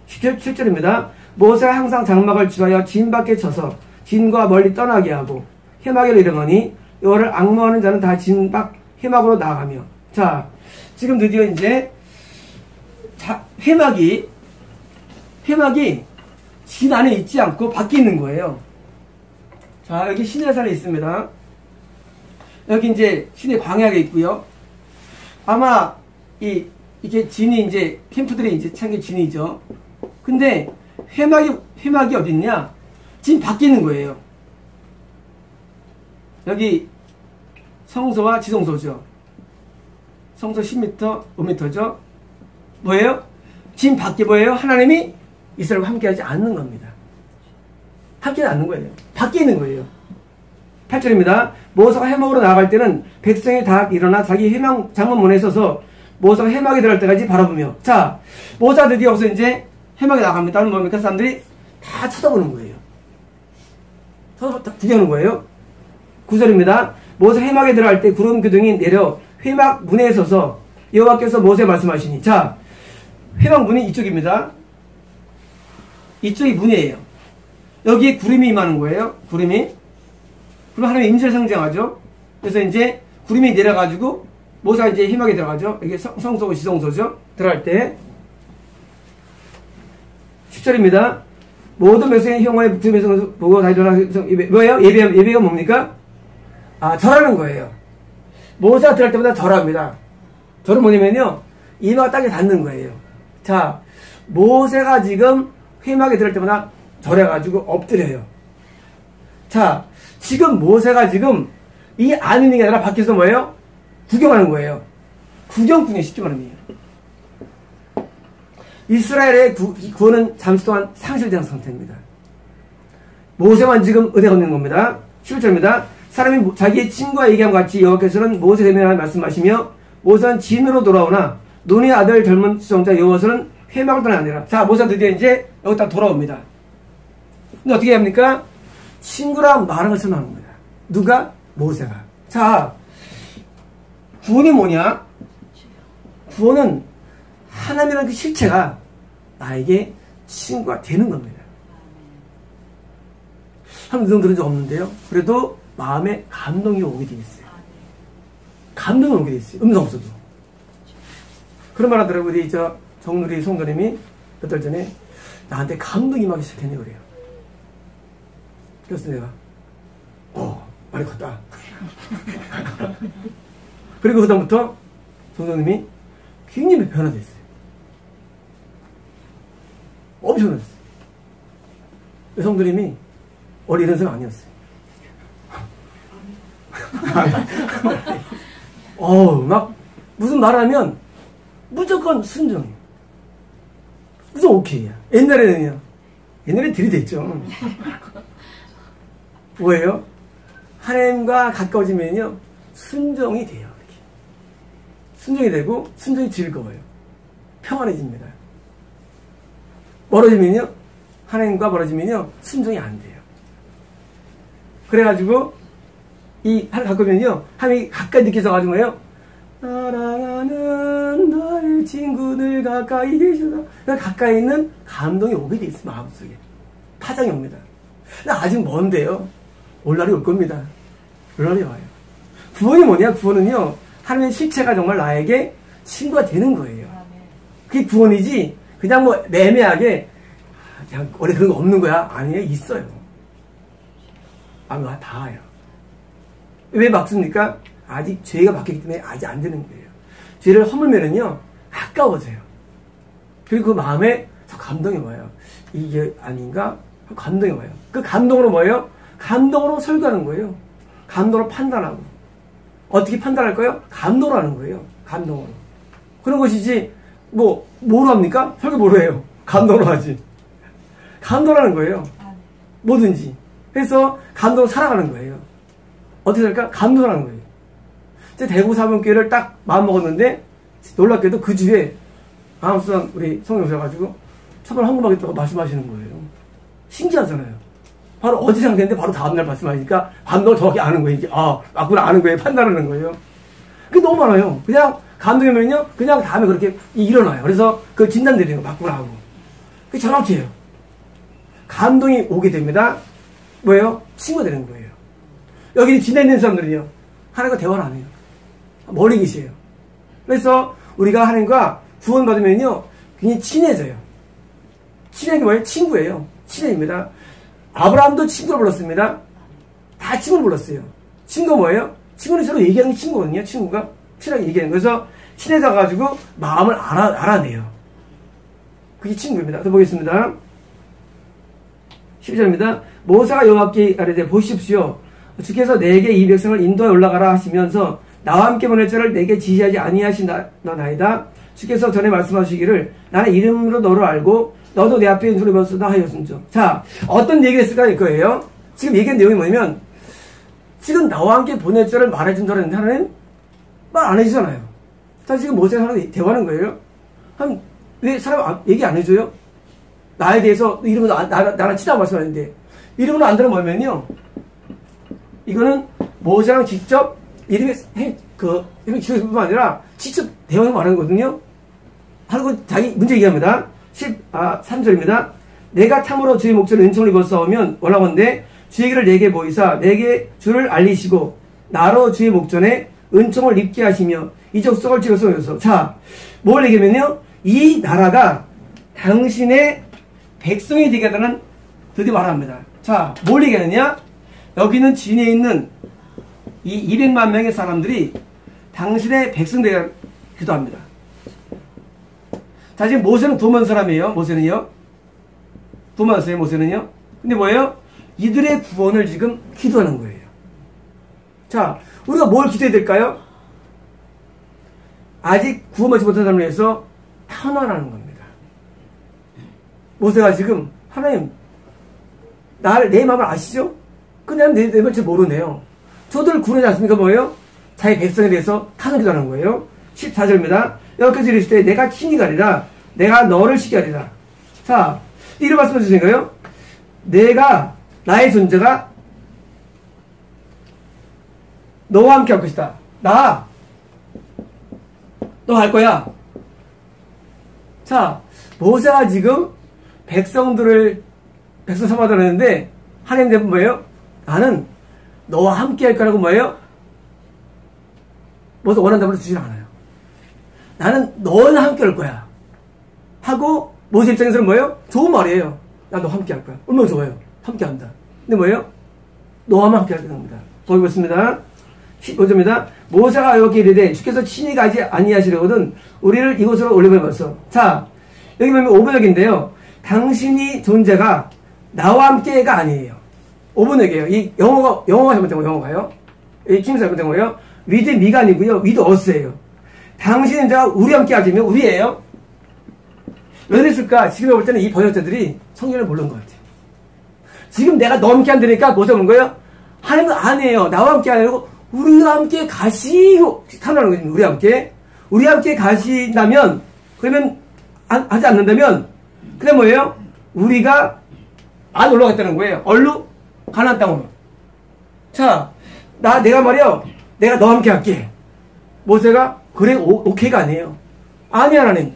7절입니다. 모세가 항상 장막을 취하여 진 밖에 쳐서 진과 멀리 떠나게 하고 회막에 이르더니 여호와를 앙모하는 자는 다 진 밖 회막으로 나아가며. 자, 지금 드디어 이제 회막이 진 안에 있지 않고 밖에 있는 거예요. 자, 여기 시내산에 있습니다. 여기 이제 시내 광야에 있고요. 아마 이게 진이 이제 캠프들이 이제 창게 진이죠. 근데 회막이 어디 있냐? 진 밖에 있는 거예요. 여기 성소와 지성소죠. 성소 10m, 5m죠. 뭐예요? 진 밖에 뭐예요? 하나님이 이스라엘과 함께하지 않는 겁니다. 함께하지 않는 거예요. 밖에 있는 거예요. 8절입니다. 모세가 회막으로 나아갈 때는 백성이 다 일어나 자기 회막 장문문에 서서 모세가 회막에 들어갈 때까지 바라보며. 자, 모세가 드디어 여기서 이제 회막에 나갑니다. 하는 뭡니까? 사람들이 다 쳐다보는 거예요. 구경하는 거예요. 9절입니다. 모세 회막에 들어갈 때 구름 기둥이 내려 회막 문에 서서 여호와께서 모세에 말씀하시니. 자, 회막 문이 이쪽입니다. 이쪽이 문이에요. 여기에 구름이 임하는 거예요. 구름이. 그럼 하나님의 임재를 상징하죠. 그래서 이제 구름이 내려가지고 모세가 이제 회막에 들어가죠. 이게 성소고 지성소죠. 들어갈 때. 10절입니다. 모든 백성의 형화에 붙으면서 보고 다 일어나. 뭐예요? 예배가 뭡니까? 절하는 거예요. 모세가 들어갈 때마다 절합니다. 절은 뭐냐면요, 이마가 땅에 닿는 거예요. 자, 모세가 지금 회막에 들어갈 때마다 절해가지고 엎드려요. 자, 지금 모세가 지금 이 안에 있는 게 아니라 밖에서 뭐예요? 구경하는 거예요. 구경꾼이 쉽게 말하면. 이스라엘의 구원은 잠시 동안 상실된 상태입니다. 모세만 지금 은혜가 없는 겁니다. 11절입니다. 사람이 자기의 친구와 얘기함과 같이 여호와께서는 모세 대면하여 말씀하시며 모세는 진으로 돌아오나 눈의 아들 젊은 수종자 여호와는 회막을 떠나니라. 자, 모세가 드디어 이제 여기 딱 돌아옵니다. 근데 어떻게 합니까? 친구랑 말한 것처럼 하는 겁니다. 누가? 모세가. 자, 구원이 뭐냐? 구원은 하나님이라는 그 실체가 나에게 친구가 되는 겁니다. 한 번 들은 적 없는데요. 그래도 마음에 감동이 오게 돼 있어요. 감동이 오게 돼 있어요. 음성 없어도. 그런 말 하더라고요. 우리 정누리 성도님이 몇 달 전에 나한테 감동이 임하기 시작했네 그래요. 그래서 내가 많이 컸다. 그리고 그다음부터 성도님이 굉장히 변화됐어요. 엄청 변화됐어요. 성도님이 원래 이런 사람 아니었어요. 막 무슨 말하면 무조건 순종이에요. 무조건 오케이야. 옛날에 들이댔죠. 뭐예요? 하나님과 가까워지면요 순종이 돼요. 이렇게. 순종이 되고 순종이 즐거워요. 평안해집니다. 멀어지면요 하나님과 멀어지면요 순종이 안 돼요. 그래가지고 하나님 가까우면요 하나님이 가까이 느껴져가지고 뭐예요? 사랑하는 너의 친구들 가까이 계시다. 가까이 있는 감동이 오게 돼 있어요. 마음속에 파장이 옵니다. 아직 먼데요. 올 날이 올 겁니다. 올 날이 와요. 구원이 뭐냐? 구원은요 하나님의 실체가 정말 나에게 친구가 되는 거예요. 그게 구원이지 그냥 뭐 매매하게 그냥 원래 그런 거 없는 거야? 아니에요. 있어요. 아마 다 와요. 왜 막습니까? 아직 죄가 바뀌기 때문에 아직 안 되는 거예요. 죄를 허물면은요 가까워져요. 그리고 그 마음에 저 감동이 와요. 이게 아닌가? 감동이 와요. 그 감동으로 뭐예요? 감동으로 설교하는 거예요. 감동으로 판단하고. 어떻게 판단할 거예요? 감동으로 하는 거예요. 감동으로. 그런 것이지, 뭐로 합니까? 설교 뭐로 해요? 감동으로 하지. 감동으로 하는 거예요. 뭐든지. 그래서 감동으로 살아가는 거예요. 어떻게 될까? 감동으로 하는 거예요. 이제 대구 사범교회를 딱 마음먹었는데, 놀랍게도 그 주에, 아무튼 우리 성령 오셔가지고, 처벌 헌금하겠다고 말씀하시는 거예요. 신기하잖아요. 바로 어제 생각했는데 바로 다음날 말씀하니까 감동을 정확히 아는 거예요. 이게, 맞구나 아는 거예요. 판단하는 거예요. 그게 너무 많아요. 그냥 감동이면요, 그냥 다음에 그렇게 일어나요. 그래서 그 진단 내리는 거 맞구나 하고. 그게 정확해요. 감동이 오게 됩니다. 뭐예요? 친구가 되는 거예요. 여기 진단 있는 사람들은요, 하나님과 대화를 안 해요. 멀리 계세요. 그래서 우리가 하나님과 구원받으면요, 굉장히 친해져요. 친한 게 뭐예요? 친구예요. 친해집니다. 아브라함도 친구로 불렀습니다. 다 친구로 불렀어요. 친구가 뭐예요? 친구는 서로 얘기하는 게 친구거든요. 친구가 친하게 얘기하는 거예요. 그래서 친해져가지고 마음을 알아내요. 그게 친구입니다. 또 보겠습니다. 12절입니다. 모세가 여호와께 아뢰되 보십시오. 주께서 내게 이 백성을 인도에 올라가라 하시면서 나와 함께 보낼 자를 내게 지시하지 아니하시나이다. 주께서 전에 말씀하시기를 나는 이름으로 너를 알고 너도 내 앞에 인소를 벗으다 하였음죠. 자, 어떤 얘기를 했을까 이거예요. 지금 얘기한 내용이 뭐냐면 지금 나와 함께 보낼 자를 말해준다 했는데 하나님 말 안 해주잖아요. 자, 지금 모세가 하나님 대화하는 거예요. 왜 사람 얘기 안 해줘요? 나에 대해서 이름으로 나랑 친하고 말씀하는데 이름으로 안 들으면 뭐냐면요, 이거는 모세랑 직접 이름이 기록뿐만 아니라 직접 대화를 말하는 거거든요. 하고 자기 문제 얘기합니다. 13절입니다. 내가 참으로 주의 목전에 은총을 입었사오면 원하건대 주의 길을 내게 보이사 내게 주를 알리시고 나로 주의 목전에 은총을 입게 하시며 이 족속을 지어서. 자, 뭘 얘기하면요, 이 나라가 당신의 백성이 되게 하다는 드디어 말합니다. 자, 뭘 얘기하느냐? 여기는 진에 있는 이 200만 명의 사람들이 당신의 백성 되게 기도합니다. 자, 지금 모세는 도만 사람이에요. 모세는요. 도만 사람이에요. 모세는요. 근데 뭐예요? 이들의 구원을 지금 기도하는 거예요. 자, 우리가 뭘 기도해야 될까요? 아직 구원받지 못한 사람을 위해서 탄원하는 겁니다. 모세가 지금 하나님, 내 마음을 아시죠? 근데 내 마음을 잘 모르네요. 저들을 구원하지 않습니까? 뭐예요? 자기 백성에 대해서 탄원을 하는 거예요. 14절입니다. 여기까지 이르실 때 내가 친히 가리라 내가 너를 시게 하리라. 자, 이런 말씀해 주신 거예요. 내가 나의 존재가 너와 함께 할 것이다. 너 할 거야. 자, 모세가 지금 백성 삼아달라는데 하나님 대답은 뭐예요? 나는 너와 함께 할 거라고 뭐예요? 모세 원하는 답을 주지 않아요. 나는 너와 함께 할 거야 하고, 모세 입장에서는 뭐예요? 좋은 말이에요. 나 너 함께 할 거야. 얼마나 좋아요. 함께 한다. 근데 뭐예요? 너와만 함께 할 겁니다. 거기 보겠습니다. 15절입니다. 모세가 여호와께 이르되 주께서 친히 가지 아니하시려거든 우리를 이곳으로 올려보내소서. 자, 여기 보면 5번역인데요. 당신이 존재가 나와 함께가 아니에요. 5번역이에요. 이 영어가 잘못된 거예요. 영어가요. 이 킹스 잘못된 거예요. with me가 아니고요. with us예요. 당신은 자가 우리 함께 하지면 우리예요. 왜 그랬을까? 지금 볼 때는 이 번역자들이 성경을 모르는 것 같아요. 지금 내가 너와 함께 한다니까 뭐서 그런 거예요? 하나님은 아니에요. 나와 함께 하려고 우리와 함께 가시고 탄원하는 거죠. 우리 함께 가신다면, 그러면 하지 않는다면 그게 뭐예요? 우리가 안 올라갔다는 거예요. 얼루? 가나안 땅으로. 자, 내가 말이요, 내가 너와 함께 할게. 모세가 그래 오케이가 아니에요. 아니 하나님,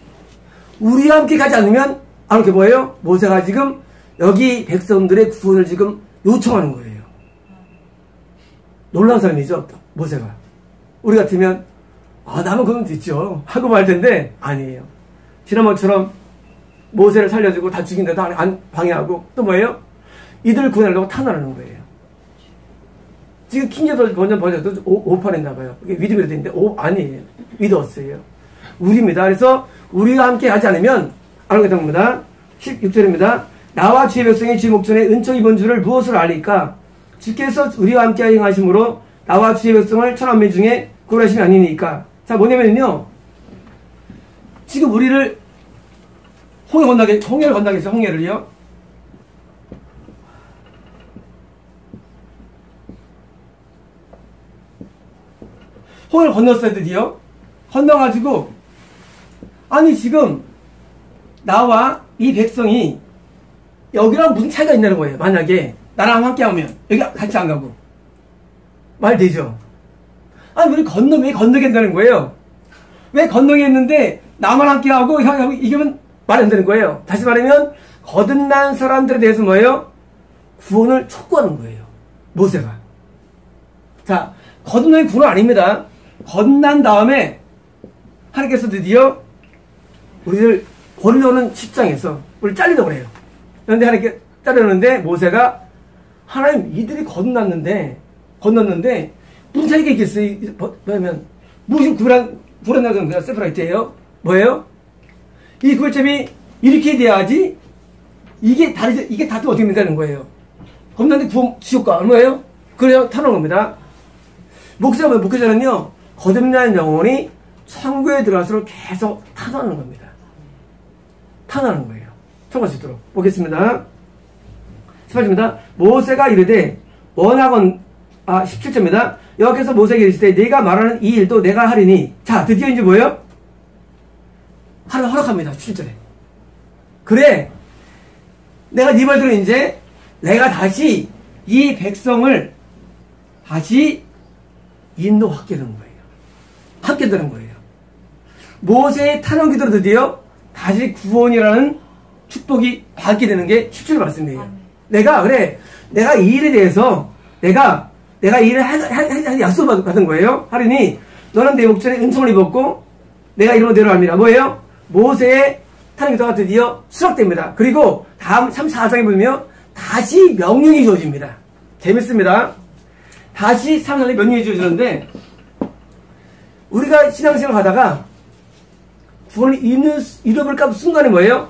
우리와 함께 가지 않으면 안 오케이. 뭐예요? 모세가 지금 여기 백성들의 구원을 지금 요청하는 거예요. 놀라운 사람이죠, 모세가. 우리 같으면 나만 그러면 됐죠 하고 말 텐데 아니에요. 지난번처럼 모세를 살려주고 다 죽인데도 안 방해하고, 또 뭐예요? 이들을 구원하려고 탄원하는 거예요. 지금 킹제도 번역도 5판했나봐요. 이게 위드베드 인데 아니에요. 위더스예요. 우리입니다. 그래서 우리와 함께 하지 않으면 안 하게 됩니다. 16절입니다. 나와 주의 백성이 주의 목전에 은총 입은 줄을 무엇으로 알리까? 주께서 우리와 함께 행하심으로 나와 주의 백성을 천万명 중에 구원하심이 아니니까. 자, 뭐냐면요. 지금 우리를 홍해를 건너겠죠. 홍해를요. 홍해를 건넜어요. 드디어. 건너가지고 아니 지금 나와 이 백성이 여기랑 무슨 차이가 있냐는 거예요. 만약에 나랑 함께 하면 여기 같이 안 가고 말 되죠. 아니 우리 왜 건너게 한다는 거예요. 왜 건너게 했는데 나만 함께 하고 이기면 말이 안 되는 거예요. 다시 말하면 거듭난 사람들에 대해서 뭐예요? 구원을 촉구하는 거예요. 모세가. 자, 거듭남이 구원 아닙니다. 거듭난 다음에 하나님께서 드디어 우리를 버리려는 십장에서 우리를 자르려고 그래요. 그런데 하나님께 자르는데 모세가 하나님 이들이 건넜는데 무슨 차이가 있겠어요? 뭐냐면 무슨 구원나는 거야. 세퍼라이트예요. 뭐예요? 이 구별점이 이렇게 돼야지 이게 다투 어떻게 된다는 거예요. 건넜는데 구원 지옥가 얼마예요? 그래요? 타는 겁니다. 목회자는요 거듭난 영혼이 천국에 들어갈수록 계속 탄원하는 겁니다. 탄원하는 거예요. 청구할 수 있도록 보겠습니다. 18절입니다. 모세가 이르되 원하건 17절입니다. 여호와께서 모세에게 이르시되 네가 말하는 이 일도 내가 하리니. 자, 드디어 이제 뭐예요? 허락합니다. 17절에. 그래 내가 네 말대로 이제 내가 다시 이 백성을 다시 인도하게 되는 거예요. 함께 되는 거예요. 모세의 탄원 기도로 드디어 다시 구원이라는 축복이 받게 되는 게 17절 말씀이에요. 내가 이 일에 대해서 내가 이 일을 약속을 받은 거예요. 하리니 너는 내 목전에 은총을 입었고 내가 이름으로 내려갑니다. 뭐예요? 모세의 탄원 기도가 드디어 수락됩니다. 그리고 다음 34장에 보면 다시 명령이 주어집니다. 재밌습니다. 다시 34장에 명령이 주어지는데 우리가 신앙생활 하다가 구원을 잃어버릴까 순간에 뭐예요?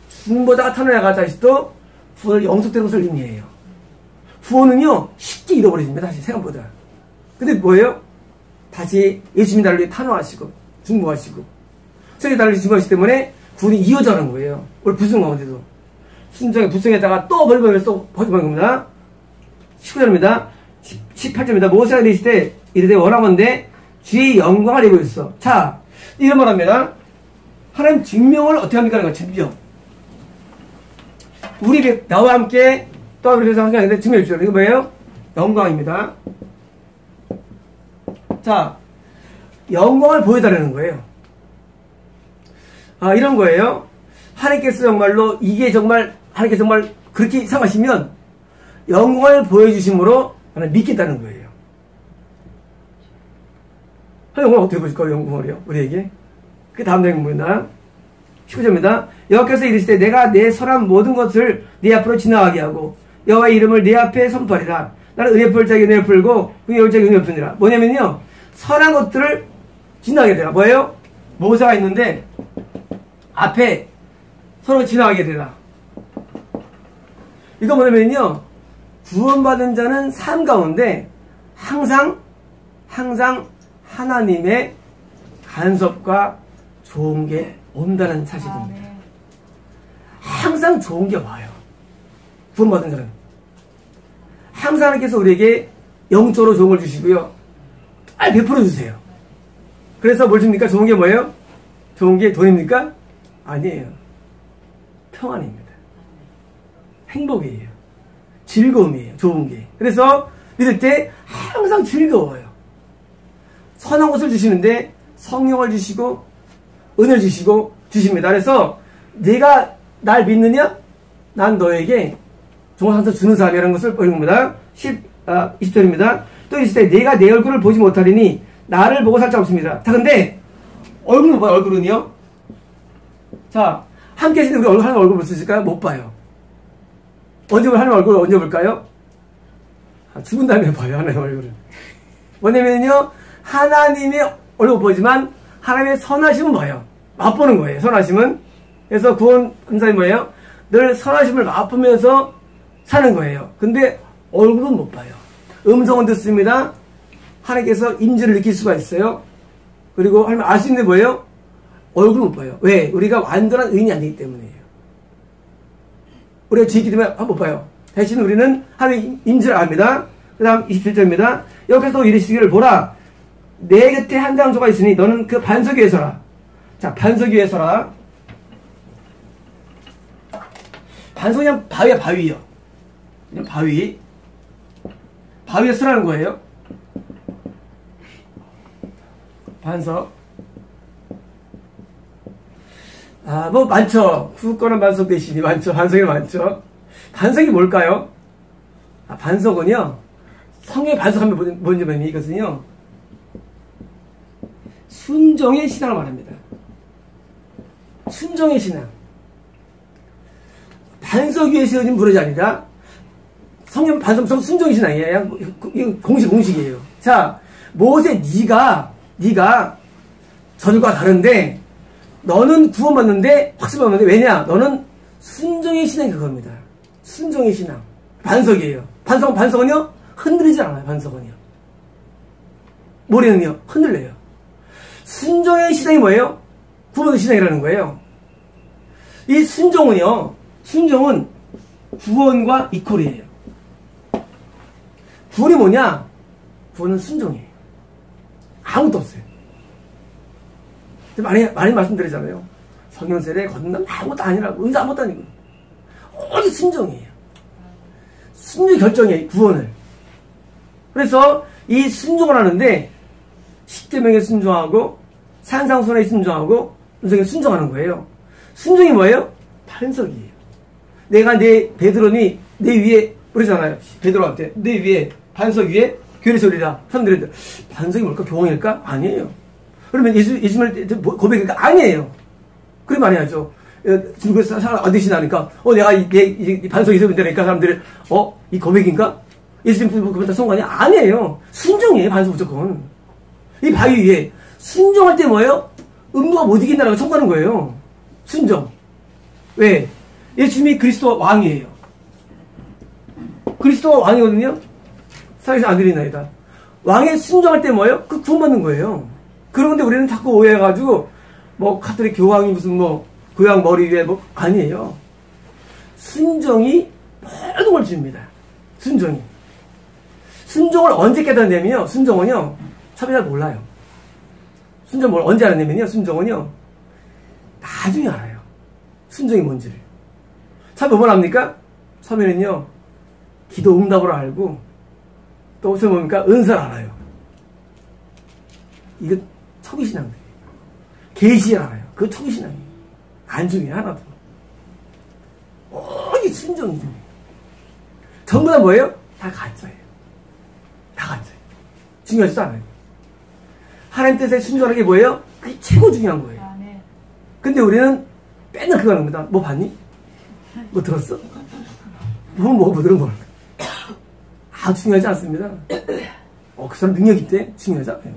죽음보다가 탄원해가 다시 또 구원을 영속되는 것을 의미해요. 구원은요 쉽게 잃어버립니다. 다시 생각보다. 근데 뭐예요? 다시 예수님이 나를 위해 탄원하시고 중보하시고 성령이 나를 위해 중보하시기 때문에 구원이 이어져가는 거예요. 우리 불순 가운데도 순정에 불순에다가 또 버리면서 또 버리는 겁니다. 19절입니다. 18절입니다. 모세가 이르시되 이르되 원하건대 주의 영광을 입고 있어. 자, 이런 말 합니다. 하나님 증명을 어떻게 합니까? 하는 거 증명. 나와 함께 또 우리 회사 함께 하는데 증명해 주죠. 이거 뭐예요? 영광입니다. 자, 영광을 보여달라는 거예요. 이런 거예요. 하나님께서 정말로 이게 정말 하나님께서 정말 그렇게 이상하시면 영광을 보여주심으로 하나님 믿겠다는 거예요. 영광을 어떻게 보여줄까요? 영광을요? 우리에게. 그 다음 내용 뭐였나? 19절입니다. 여호와께서 이르시되 내가 내 선한 모든 것을 네 앞으로 지나가게 하고 여호와의 이름을 네 앞에 선포하리라. 나는 은혜 풀 자에게 은혜를 풀고 긍휼 자에게 은혜를 푸니라. 뭐냐면요. 선한 것들을 지나가게 되라. 뭐예요? 모세가 있는데 앞에 서로 지나가게 되라. 이거 뭐냐면요. 구원받은 자는 삶 가운데 항상 하나님의 간섭과 좋은 게 온다는 사실입니다. 항상 좋은 게 와요. 구원받은 자는. 항상 하나님께서 우리에게 영적으로 좋은 걸 주시고요. 잘 베풀어 주세요. 그래서 뭘 줍니까? 좋은 게 뭐예요? 좋은 게 돈입니까? 아니에요. 평안입니다. 행복이에요. 즐거움이에요. 좋은 게. 그래서 믿을 때 항상 즐거워요. 선한 것을 주시는데 성령을 주시고 은혜를 주시고 주십니다. 그래서 내가 날 믿느냐? 난 너에게 종합상처 주는 사람이라는 것을 보여줍니다. 20절입니다. 또 이르시되 내가 내 얼굴을 보지 못하리니 나를 보고 살자 없습니다. 자, 근데 얼굴은 뭐야? 얼굴은요? 자, 함께 계시는 우리 하나님 얼굴 볼 수 있을까요? 못 봐요. 하나님 얼굴을 언제 볼까요? 죽은 다음에 봐요. 하나님 얼굴을. 뭐냐면요, 하나님의 얼굴 보지만 하나님의 선하심은 뭐예요? 맛보는 거예요. 선하심은. 그래서 구원 감사이 뭐예요? 늘 선하심을 맛보면서 사는 거예요. 근데 얼굴은 못 봐요. 음성은 듣습니다. 하나님께서 임재를 느낄 수가 있어요. 그리고 하나님 알 수 있는 게 뭐예요? 얼굴을 못 봐요. 왜? 우리가 완전한 의인이 아니기 때문이에요. 우리가 지기 때문에 못 봐요. 대신 우리는 하나님의 임재를 압니다. 그 다음 27절입니다. 여기서 이르시기를 보라. 내 곁에 한 장소가 있으니 너는 그 반석 위에 서라. 자, 반석 위에 서라. 반석이 그냥 바위야, 바위요. 그냥 바위. 바위에 서라는 거예요. 반석. 뭐 많죠. 굳건한 반석 대신이 많죠. 반석이 많죠. 반석이 뭘까요? 반석은요, 성경의 반석하면 뭔지 말이면 이것은요, 순종의 신앙을 말합니다. 순종의 신앙. 반석 위에 세워진 무릇이 아니라, 성경 반석, 순종의 신앙이에요. 이거 공식이에요. 자, 모세, 네가 저들과 다른데, 너는 구원받는데, 확신받는데, 왜냐? 너는 순종의 신앙이 그겁니다. 순종의 신앙. 반석이에요. 반석은요? 흔들리지 않아요, 반석은요. 모래는요? 흔들려요. 순종의 신앙이 뭐예요? 구원의 신앙이라는 거예요. 이 순종은 구원과 이퀄이에요. 구원이 뭐냐? 구원은 순종이에요. 아무것도 없어요. 많이 말씀드리잖아요. 성경세례 건넌 아무것도 아니라고, 은사 아무것도 아니고. 오직 순종이에요. 순종 결정이에요, 구원을. 그래서 이 순종을 하는데, 십계명에 순종하고, 산상순에 순종하고, 음성에 순종하는 거예요. 순종이 뭐예요? 반석이에요. 내가 베드로니 내 위에, 그러잖아요. 베드로한테, 내 위에, 반석 위에 교회를 세우리라. 사람들이 반석이 뭘까? 교황일까? 아니에요. 그러면 예수님을 고백할까? 아니에요. 그래 말해야죠. 지금 사람 안 되시나니까, 내가 이 반석이 있으면 되니까 사람들이, 이 고백인가? 예수님 그보다 성관이 아니에요. 순종이에요, 반석 무조건. 이 바위 위에. 순종할 때 뭐예요? 음모가 못 이긴다라고 청구하는 거예요. 순종. 왜? 예수님이 그리스도 왕이에요. 그리스도가 왕이거든요? 사랑해서 안 드리나이다. 왕에 순종할 때 뭐예요? 그 구원받는 거예요. 그런데 우리는 자꾸 오해해가지고, 카톨릭 교황이 무슨 교황 머리 위에 아니에요. 순종이 모든 걸 줍니다. 순종이. 순종을 언제 깨닫냐면요. 순종은요. 처음에 잘 몰라요. 순종을 언제 알았냐면요. 순종은요. 나중에 알아요. 순종이 뭔지를. 처음에 뭘 합니까? 처음에는요. 기도 응답을 알고 또 무슨 뭡니까? 은사를 알아요. 이거 초기신앙들이에요. 계시를 알아요. 그거 초기신앙이에요. 안 중에 하나도. 오직 순종이죠. 전부 다 뭐예요? 다 가짜예요. 다 가짜예요. 중요하지도 않아요. 하나님 뜻에 순종하는 게 뭐예요? 그게 최고 중요한 거예요. 근데 우리는 맨날 그거 하는 겁니다. 뭐 봤니? 뭐 들었어? 뭐 들은 걸. 중요하지 않습니다. 그 사람 능력 있대? 중요하지 않아요.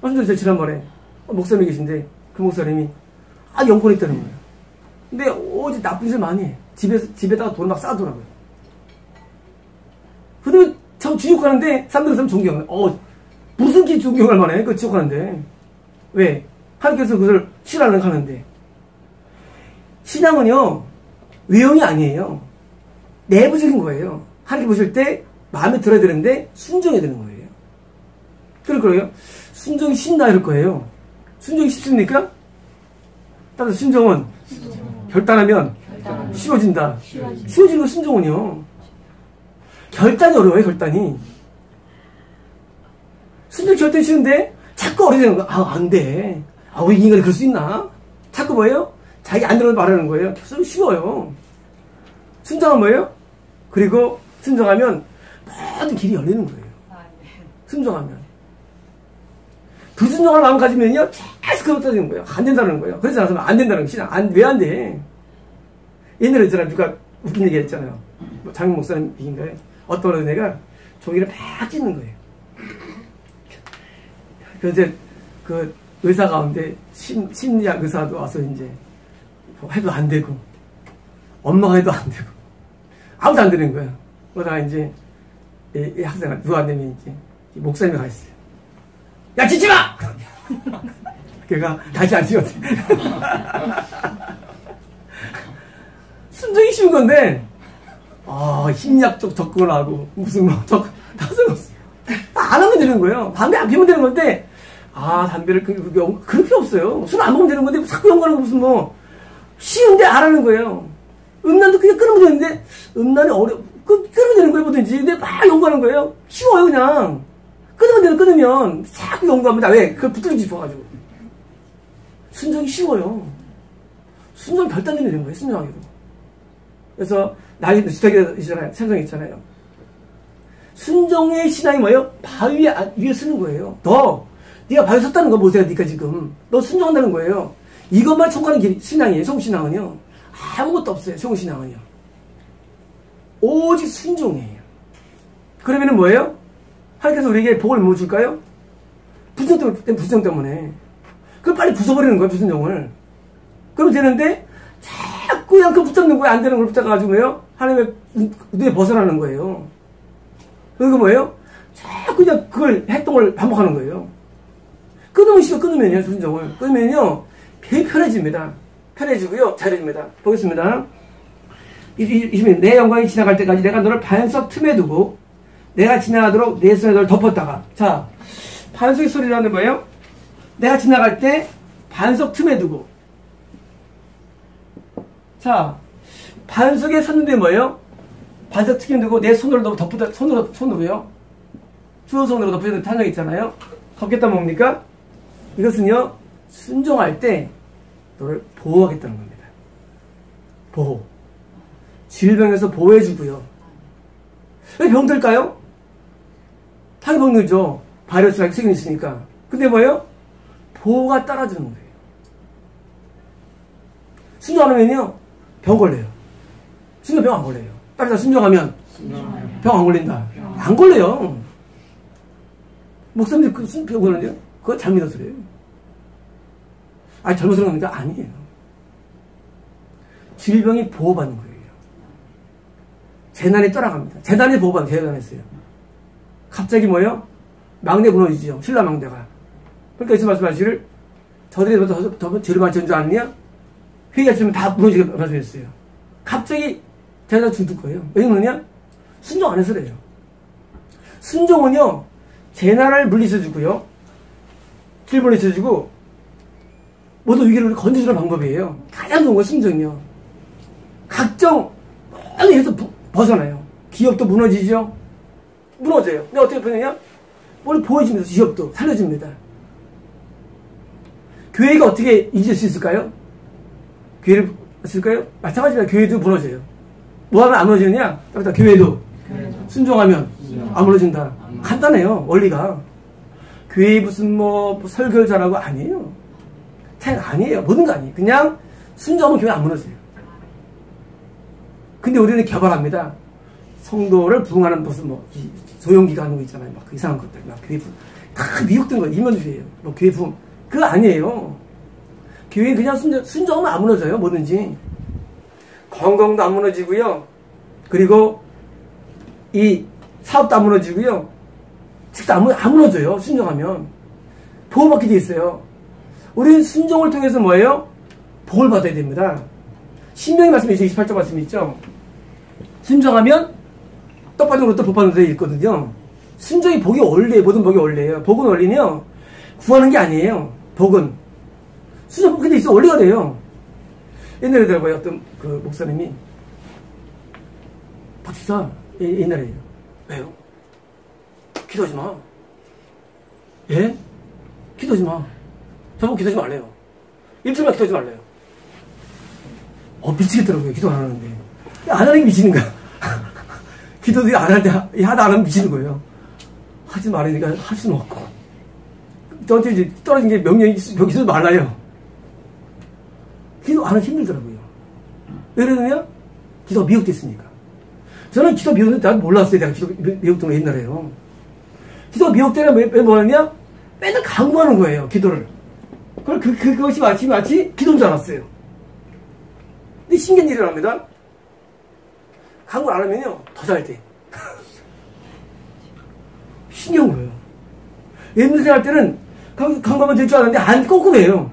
말씀드렸죠, 지난번에. 목사님이 계신데, 그 목사님이, 영권이 있다는 거예요. 근데, 어제 나쁜 짓 많이 해. 집에다가 돈 막 싸더라고요. 그러면 참 주육하는데, 사람들은 존경해. 무슨 기 존경할 만해? 그 지옥하는데. 왜? 하나님께서 그것을 싫어하는 하는데. 신앙은요, 외형이 아니에요. 내부적인 거예요. 하나님 보실 때 마음에 들어야 되는데 순종해야 되는 거예요. 그럴 거예요. 순종이 쉽나 이럴 거예요. 순종이 쉽습니까? 따라서 순종은 결단하면 쉬워진다. 쉬워지는 건 순종은요. 결단이 어려워요, 결단이. 순종 결단이 쉬운데 자꾸 어려지는 거야. 안 돼. 우리 인간이 그럴 수 있나? 자꾸 뭐예요? 자기 안 들어도 말하는 거예요. 쉬워요. 순종은 뭐예요? 그리고 순종하면 모든 길이 열리는 거예요. 순종하면. 불순종할 마음 가지면요, 계속 그것도 되는 거예요. 안 된다는 거예요. 그래서 나서면 안 된다는 거예요. 신앙. 왜 안 돼? 옛날에 있잖아요. 누가 웃긴 얘기 했잖아요. 장인 목사님 얘기인가요? 어떤 애가 종이를 팍 찢는 거예요. 그래서 이제 그 의사 가운데 심리학 의사도 와서 이제 해도 안 되고 엄마가 해도 안 되고 아무도 안 되는 거야. 그러다가 이제 이 학생한테 누가 안 되면 이제 목사님이 가 있어요. 야 짖지 마! 걔가 다시 안 짖었대. 순종이 쉬운 건데 심리학적 접근을 하고 무슨 다 쓸었어. 안 하면 되는 거예요. 담배 안 피우면 되는 건데 담배를 그렇게 없어요. 술 안 먹으면 되는 건데 자꾸 연관하고 무슨 쉬운데 안 하는 거예요. 음란도 그냥 끊으면 되는데 음란이 끊으면 되는 거예요. 뭐든지. 근데 막 연구하는 거예요. 쉬워요 그냥. 끊으면 자꾸 연구합니다. 왜? 그걸 붙들고 싶어가지고. 순종이 쉬워요. 순종이 결단이 되는 거예요. 순종하기도. 그래서 나이 주택에 있잖아요. 찬성이 있잖아요. 순종의 신앙이 뭐예요? 바위 위에 쓰는 거예요. 네가 바위 섰다는 거 보세요. 네가 지금. 너 순종한다는 거예요. 이것만 촉구하는 신앙이에요. 성신앙은요. 아무것도 없어요. 성신앙은요. 오직 순종이에요. 그러면은 뭐예요? 하나님께서 우리에게 복을 뭐 줄까요? 불순종 때문에. 그럼 빨리 부숴버리는 거예요. 불순종을. 그럼 되는데 자꾸 그냥 그 붙잡는 거예요. 안 되는 걸 붙잡아가지고 뭐예요? 하나님의 눈에 벗어나는 거예요. 그리고 뭐예요? 자꾸 그냥 그걸 행동을 반복하는 거예요. 끊으면요. 불순종을. 끊으면요. 편해집니다. 편해지고요. 잘해집니다. 보겠습니다. 내 영광이 지나갈 때까지 내가 너를 반석 틈에 두고 내가 지나가도록 내 손에 너를 덮었다가. 자, 반석의 소리라는 뭐예요? 내가 지나갈 때 반석 틈에 두고. 자, 반석에 섰는데 뭐예요? 반석 틈에 두고 내 손으로 덮었다. 손으로요? 주어손으로 덮어주는 탄력 있잖아요. 덮겠다 뭡니까? 이것은요, 순종할 때 너를 보호하겠다는 겁니다. 보호. 질병에서 보호해주고요. 왜 병들까요? 당연히 병들죠. 바이러스가 세균이 있으니까. 근데 뭐예요? 보호가 따라주는 거예요. 순종 안 하면요, 병 걸려요. 순종 병 안 걸려요. 따라서 순종하면 병 안 걸린다. 안 걸려요. 목사님들 병 걸리는데요? 그거 잘못 믿어서 그래요. 잘못 들은 겁니까? 아니에요. 질병이 보호받는 거예요. 재난이 떠나갑니다. 재난이 보호받는 재난했어요. 갑자기 뭐예요? 망대 무너지죠. 신라 망대가. 그러니까 예수 말씀하시기를 저들이 더 죄를 많이 지은 줄 아느냐? 회개가 지면 다 무너지게 말씀했어요. 갑자기 재난 죽을 거예요. 왜 그러냐? 순종 안 해서 그래요. 순종은요, 재난을 물리쳐주고요, 길 물리쳐주고, 모든 위기를 건져주는 방법이에요. 가장 좋은 건 순종이요. 각종 많이 해서 벗어나요. 기업도 무너지죠. 무너져요. 근데 어떻게 보느냐? 뭘 보여주면서 기업도 살려줍니다. 교회가 어떻게 잊을 수 있을까요? 교회를 쓸까요? 마찬가지로 교회도 무너져요. 뭐 하면 안 무너지느냐? 교회도 순종하면 안 무너진다. 간단해요. 원리가. 교회 무슨 설교를 잘하고 아니에요. 아니에요. 모든 거 아니에요. 그냥 순종하면 교회 안 무너져요. 근데 우리는 개발합니다. 성도를 부흥하는 무슨 소용기가 하는 거 있잖아요. 막 그 이상한 것들, 막 교회 부흥. 다 미혹된 거예요. 이면주의예요. 교회 부흥. 그거 아니에요. 교회는 그냥 순종하면 안 무너져요. 뭐든지. 건강도 안 무너지고요. 그리고 이 사업도 안 무너지고요. 책도 안 무너져요. 순종하면. 보호받게 돼 있어요. 우리는 순종을 통해서 뭐예요? 복을 받아야 됩니다. 신명의 말씀이 28절 말씀이 있죠. 순종하면 떡 받는 것도 복 받는 데 있거든요. 순종이 복이 원리예요. 모든 복이 원리예요. 복은 원리는요, 구하는 게 아니에요. 복은 순종 복이 돼 있어. 원리가 돼요. 옛날에 들어봐요. 어떤 그 목사님이 박지사 옛날에요. 왜요? 기도하지 마. 예? 기도하지 마. 저보고 기도하지 말래요. 일주일만 기도하지 말래요. 미치겠더라고요. 기도 안 하는데. 안 하는 게 미치는 거야. 기도도 안 할 때, 하다 안 하면 미치는 거예요. 하지 말으니까 할 수는 없고. 저한테 이제 떨어진 게 명령이 여기서 말라요. 기도 안 하면 힘들더라고요. 왜 그러느냐? 기도가 미혹됐으니까. 저는 기도 미혹은 난 몰랐어요. 내가 기도 미혹된 거 옛날에요. 기도가 미혹되면 왜 뭐하느냐? 맨날 강구하는 거예요, 기도를. 그것이 마치 기도인 줄 알았어요. 근데 신기한 일이 일어납니다. 강구를 안 하면요, 더 잘 돼. 신기한 거예요. 연습생 할 때는 강구하면 될 줄 알았는데 안 꼼꼼해요.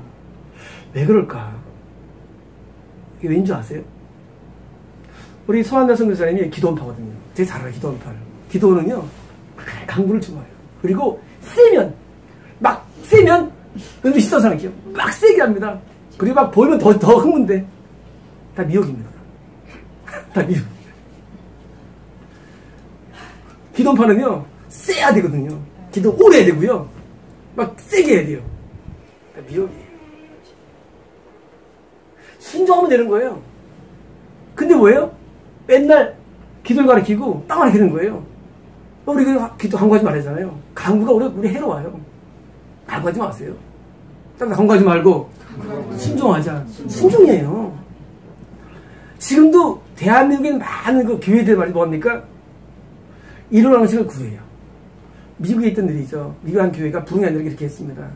왜 그럴까? 이게 왠지 아세요? 우리 소환나 선교사님이 기도원파거든요. 되게 잘 알아요, 기도원파를. 기도원은요, 강구를 좋아해요. 그리고 막 세면, 여러분 시선 할게요. 막 세게 합니다. 그리고 막 보이면 더 흥분돼. 다 미혹입니다. 다 미혹. 기도원파는요, 세야 되거든요. 기도 오래 해야 되고요. 막 세게 해야 돼요. 다 미혹이에요. 순종하면 되는 거예요. 근데 뭐예요? 맨날 기도를 가르치고 땅 가르치는 거예요. 우리 기도 강구하지 말잖아요. 강구가 우리 해로워요. 강구하지 마세요. 땅 강구하지 말고 순종하자. 순종이에요. 지금도 대한민국에 많은 그 교회들 말이 뭐합니까? 이런 방식을 구해요. 미국에 있던 일이죠. 미국 한 교회가 부흥이 아니라 이렇게 했습니다.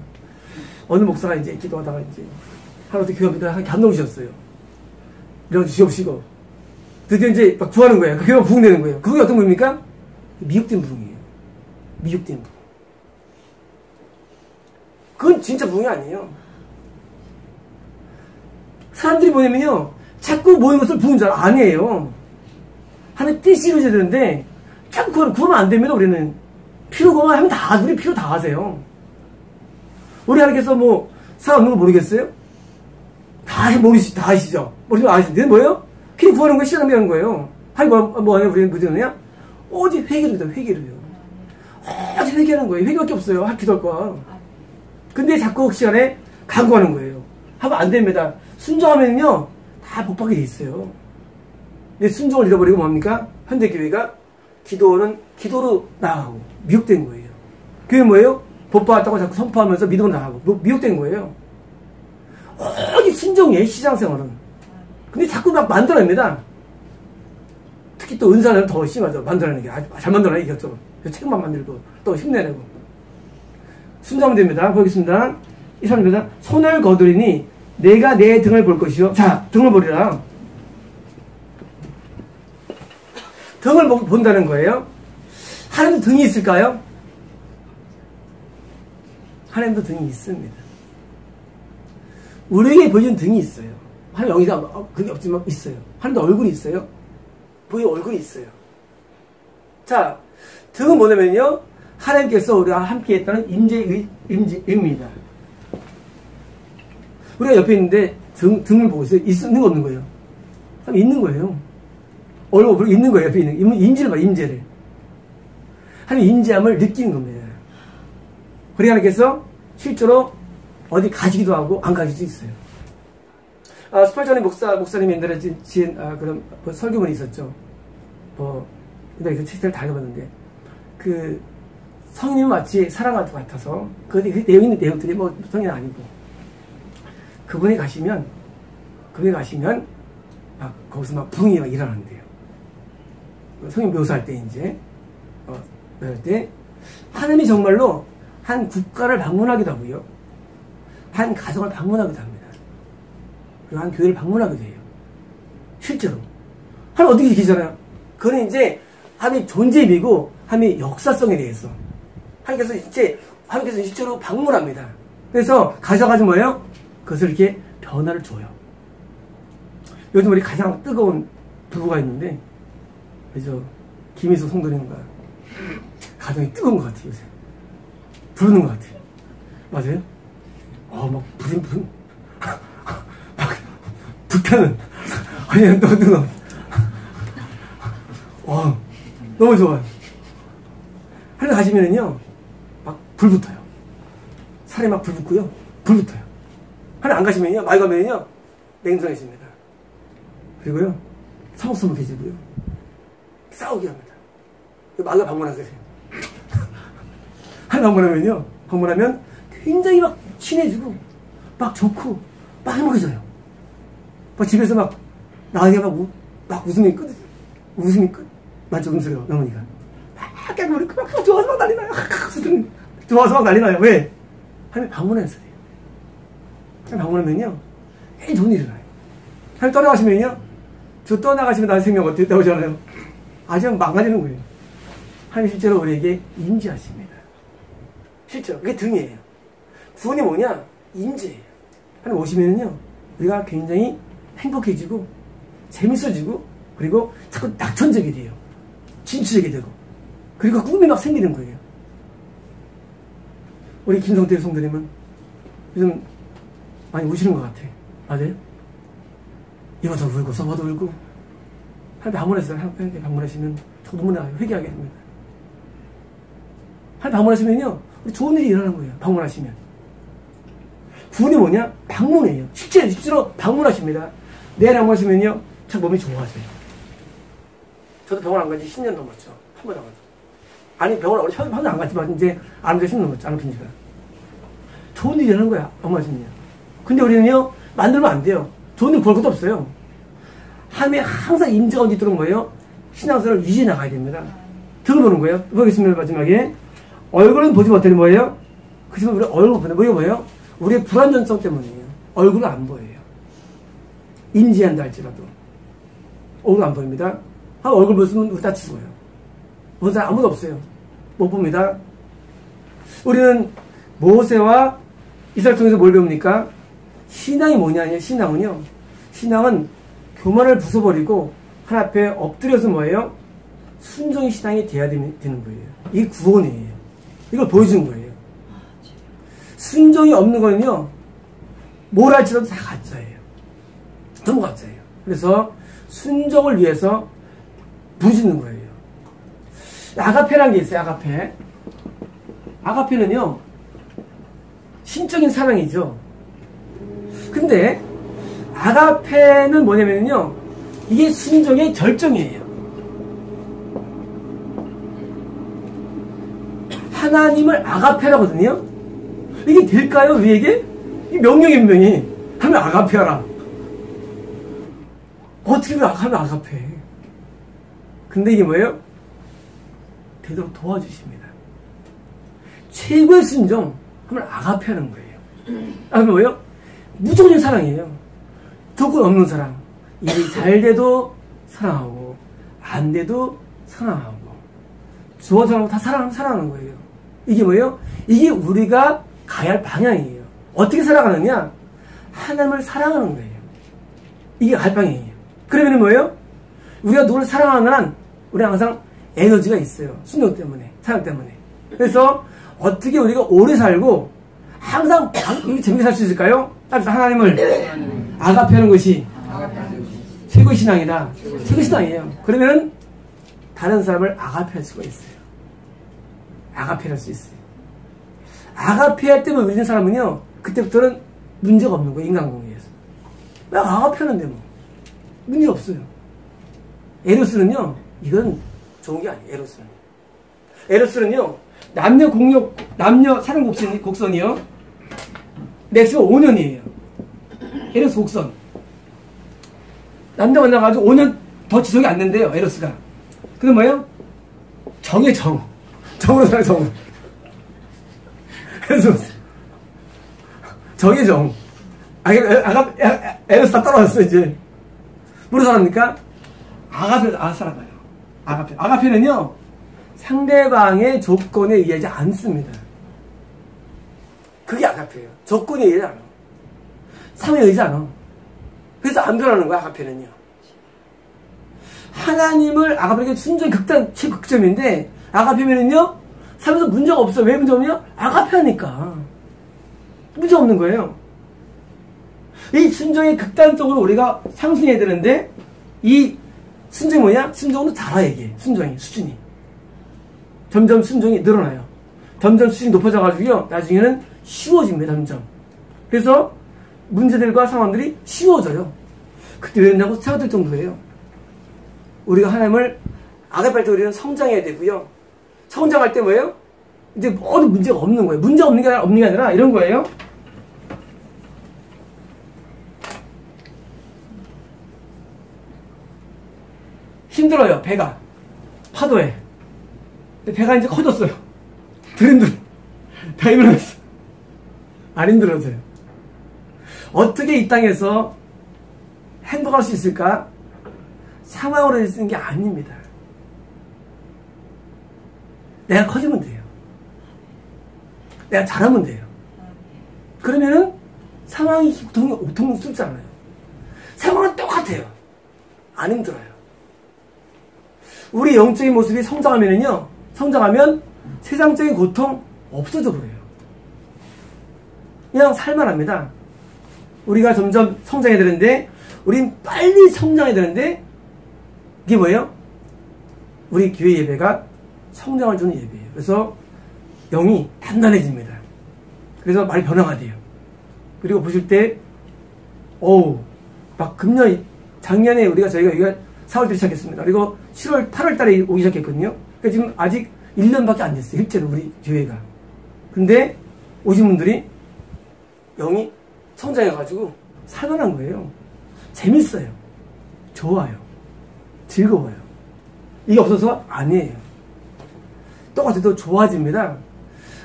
어느 목사가 이제 기도하다가 이제 하루도 교회가 감동주셨어요. 이런 거 주시옵시고 드디어 이제 막 구하는 거예요. 그 교회가 부흥되는 거예요. 그게 어떤 부흥입니까? 미혹된 부흥이에요. 미혹된 부흥. 그건 진짜 부흥이 아니에요. 사람들이 뭐냐면요, 자꾸 모인 것을 부흥인 줄 아니에요. 하나님 뜻이 이루어져야 되는데 자꾸 구하면 안 됩니다. 우리는 필요고만 하면 우리 필요 다 하세요. 우리 하나님께서 뭐 사람 없는 거 모르겠어요? 다 아시죠? 모르시면 아시는데 뭐예요? 필요 구하는 거 시간을 하는 거예요. 하니 뭐 하냐? 우리는 뭐냐? 어디 회개를 해요. 어디 회개하는 거예요. 회개밖에 없어요. 기도할 거. 근데 자꾸 그 시간에 강구하는 거예요. 하면 안 됩니다. 순종하면요, 다 복받게 돼 있어요. 근데 순종을 잃어버리고 뭡니까? 현대교회가 기도는 기도로 나가고 미혹된 거예요. 그게 뭐예요? 복받았다고 자꾸 선포하면서 믿음으로 나가고 미혹된 거예요. 어디 순종이에요, 시장생활은. 근데 자꾸 막 만들어냅니다. 특히 또 은사는 더 심하죠. 만들어내는 게. 잘 만들어내, 이것저것. 책만 만들고, 또 힘내내고. 순종하면 됩니다. 보겠습니다. 이 사람입니다. 손을 거두리니 내가 내 등을 볼 것이요. 자, 등을 보리라. 등을 본다는 거예요. 하나님도 등이 있을까요? 하나님도 등이 있습니다. 우리에게 보여준 등이 있어요. 하나님 여기서 그게 없지만 있어요. 하나님도 얼굴이 있어요. 보이는 얼굴이 있어요. 자, 등은 뭐냐면요, 하나님께서 우리와 함께 했다는 임재입니다. 우리가 옆에 있는데 등을 보고 있어요. 있는 거 없는 거예요. 있는 거예요. 얼굴 있는 거예요. 옆에 있는 임재를 봐, 임재를. 하나님 임재함을 느끼는 겁니다. 우리 하나님께서 실제로 어디 가지기도 하고 안 가지기도 있어요. 스펄전의 목사님이 옛날에 지은 그런 설교문이 있었죠. 근데 그 책을 다 읽어봤는데, 그 성인이 마치 사랑할 것 같아서, 그 내용들이 뭐 성인 아니고, 그분이 가시면 거기서 막 부흥이 막 일어난대요. 성인 묘사할 때 이제 묘사할 때 하나님이 정말로 한 국가를 방문하기도 하고요, 한 가정을 방문하기도 합니다. 그리고 한 교회를 방문하기도 해요. 실제로 하나님 어떻게 계시잖아요. 그건 이제 하나님의 존재이고 하나님의 역사성에 대해서 하나님께서 실제로 방문합니다. 그래서 가져가지 뭐예요? 그것을 이렇게 변화를 줘요. 요즘 우리 가장 뜨거운 부부가 있는데, 그래서 김희수 성도님과 가정이 뜨거운 것 같아요. 요새 부르는 것 같아요. 맞아요? 막 막 불타는 아니 너무 너무 좋아요. 하나 가시면은요, 막 불 붙어요. 살에 막 불 붙고요, 불 붙어요. 하나 안 가시면요, 많이 가면요, 냉정해집니다. 그리고요, 서먹서먹해지고요, 싸우게 합니다. 말로 방문하세요. 하나 방문하면 굉장히 막 친해지고, 막 좋고, 막 행복해져요. 막 집에서 막 나에게 막 웃음이 끝, 맞죠? 음소리가, 어머니가. 막 깨물고, 막 좋아서 막 난리 나요. 좋아서 막 난리 나요. 왜? 하나님 방문해서 돼요. 하나님 방문하면요, 괜히 좋은 일이 일어나요. 하나님 떠나가시면요, 저 떠나가시면 나의 생명 어떻게 나오잖아요. 아주 망가지는 거예요. 하나님 실제로 우리에게 임재하십니다. 실제로. 그게 등이에요. 구원이 뭐냐? 임재예요. 하나님 오시면요, 우리가 굉장히 행복해지고, 재밌어지고, 그리고 자꾸 낙천적이 돼요. 진취적이 되고, 그리고 꿈이 막 생기는 거예요. 우리 김성태 성도님은 요즘 많이 우시는 것 같아. 맞아요? 이봐도 울고, 저봐도 울고. 하나님 방문하시면, 하나님 방문하시면, 저 눈물 나요. 회개하게 됩니다. 하나님 방문하시면요, 우리 좋은 일이 일어나는 거예요. 방문하시면. 구원이 뭐냐? 방문이에요. 실제로 방문하십니다. 내일 방문하시면요, 참 몸이 좋아져요. 저도 병원 안 간 지 10년 넘었죠. 한 번도 안 갔죠. 아니, 병원 우리 한 번도 안 갔지만, 이제 안 간 지 10년 넘었죠. 안 아픈 지가. 좋은 일이 일어나는 거야. 방문하시면요. 근데 우리는요, 만들면 안 돼요. 좋은 일 구할 것도 없어요. 하나님의 항상 임재가 언제 들어온 거예요? 신앙생활을 유지해 나가야 됩니다. 등을 보는 거예요. 보겠습니다. 마지막에. 얼굴은 보지 못하는 뭐예요? 그지만 우리 얼굴 보는 거 뭐예요? 우리의 불완전성 때문이에요. 얼굴은 안 보여요. 임재한다 할지라도. 얼굴 안 보입니다. 얼굴 보시면 우리 다 죽어요. 보는 사람 아무도 없어요. 못 봅니다. 우리는 모세와 이스라엘 통해서 뭘 배웁니까? 신앙이 뭐냐냐? 신앙은요. 신앙은 교만을 부숴버리고 하나님 앞에 엎드려서 뭐예요? 순종의 신앙이 돼야 되는 거예요. 이게 구원이에요. 이걸 보여주는 거예요. 순종이 없는 거는요, 뭘 할지라도 다 가짜예요. 너무 가짜예요. 그래서 순종을 위해서 부르짖는 거예요. 아가페라는 게 있어요. 아가페. 아가페는요, 신적인 사랑이죠. 근데 아가페는 뭐냐면요, 이게 순종의 결정이에요. 하나님을 아가페라거든요. 이게 될까요? 우리에게? 이 명령의 분명히 하면 아가페하라. 어떻게 하면 아가페? 근데 이게 뭐예요? 되도록 도와주십니다. 최고의 순종 하면 아가페하는 거예요. 아, 뭐예요? 무조건적인 사랑이에요. 조건 없는 사랑. 일이 잘 돼도 사랑하고, 안 돼도 사랑하고, 좋은 사람하고 다 사랑하는 거예요. 이게 뭐예요? 이게 우리가 가야 할 방향이에요. 어떻게 살아가느냐? 하나님을 사랑하는 거예요. 이게 갈 방향이에요. 그러면 뭐예요? 우리가 누구를 사랑하는 한 우리 항상 에너지가 있어요. 순종 때문에, 사랑 때문에. 그래서 어떻게 우리가 오래 살고 항상 재밌게 살 수 있을까요? 따라서 하나님을 아가페하는 것이 최고의 신앙이다. 최고의 신앙이에요. 그러면 다른 사람을 아가페할 수가 있어요. 아가페할 수 있어요. 아가페할 때만 우리 사람은요, 그때부터는 문제가 없는 거예요. 인간관계에서. 왜 아가페하는데 뭐 문제 없어요. 에로스는요, 이건 좋은 게 아니에요. 에로스는요, 남녀 사랑 곡선이요, 맥시멈 5년이에요. 에로스 곡선. 남자 만나가지고 5년 더 지속이 안 된대요. 에로스가. 그건 뭐예요? 정의 정. 정으로 살아요, 정. 그래서, 정의 정. 에로스 다 떨어졌어, 이제. 뭐로 살합니까? 살아가요. 아가페는요, 상대방의 조건에 의하지 않습니다. 그게 아가페예요. 조건에 의하지 않아. 상황에 의하지 않아. 그래서 안 변하는 거야, 아가페는요. 하나님을 아가페에게 순종의 최극점인데, 아가페면은요, 살면서 문제가 없어요. 왜 문제가 없냐? 아가페하니까. 문제 없는 거예요. 이 순종의 극단적으로 우리가 상승해야 되는데, 이 순종이 뭐냐? 순종은 달아, 이게. 순종이, 수준이. 점점 순종이 늘어나요. 점점 수준이 높아져가지고요, 나중에는 쉬워집니다, 점점. 그래서 문제들과 상황들이 쉬워져요. 그때 왜 그러냐고 생각될 정도예요. 우리가 하나님을 아가페할 때 우리는 성장해야 되고요. 성장할 때 뭐예요? 이제 모든 문제가 없는 거예요. 문제가 없는 게 아니라 이런 거예요. 힘들어요, 배가. 파도에. 근데 배가 이제 커졌어요. 드림들. 다 일어났어. 안 힘들어져요. 어떻게 이 땅에서 행복할 수 있을까? 상황으로 쓰는 게 아닙니다. 내가 커지면 돼요. 내가 잘하면 돼요. 그러면은 상황이 고통스럽지 않아요. 상황은 똑같아요. 안 힘들어요. 우리 영적인 모습이 성장하면 세상적인 고통 없어져 버려요. 그냥 살만합니다. 우리가 점점 성장해야 되는데, 우린 빨리 성장해야 되는데, 이게 뭐예요? 우리 교회 예배가 성장을 주는 예배예요. 그래서 영이 단단해집니다. 그래서 많이 변화가 돼요. 그리고 보실 때, 막 작년에 저희가 여기가 4월달에 시작했습니다. 그리고 7월, 8월달에 오기 시작했거든요. 그러니까 지금 아직 1년밖에 안 됐어요. 실제로 우리 교회가. 근데 오신 분들이 영이 성장해가지고 살만한 거예요. 재밌어요. 좋아요. 즐거워요. 이게 없어서 아니에요. 똑같아도 좋아집니다.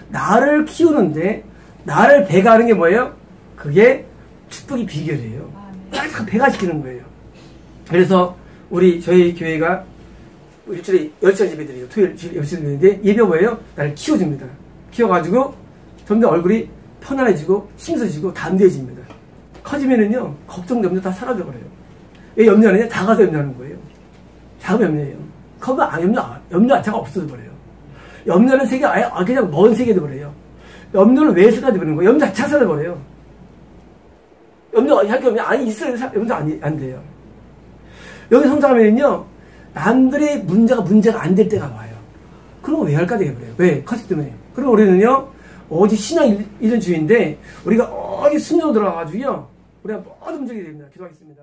나를 키우는데 나를 배가하는 게 뭐예요? 그게 축복의 비결이에요. 나를 다 배가시키는 거예요. 그래서 저희 교회가 일주일에 10시간 예배드려요. 토요일 10시간 예배인데 예배가 뭐예요? 나를 키워줍니다. 키워가지고 점점 얼굴이 편안해지고 힘써지고 담대해집니다. 커지면은요, 걱정, 염려 다 사라져버려요. 왜 염려하느냐? 작아서 염려하는 거예요. 작으면 염려해요. 커면 염려 자체가 없어져버려요. 염려는 세계, 그냥 먼 세계에 돼버려요. 염려는 외세가 돼버리는 거예요. 염려 자체가 사라져버려요. 염려, 있어야 염려 안 돼요. 여기 성장하면요, 남들의 문제가 안 될 때가 와요. 그런 거 왜 할까 되게버려요. 왜? 커지기 때문에. 그럼 우리는요, 어디 신앙 1년 주인데, 우리가 어디 순정으로 들어가가지고요, 우리가 모든 문제가 됩니다. 기도하겠습니다.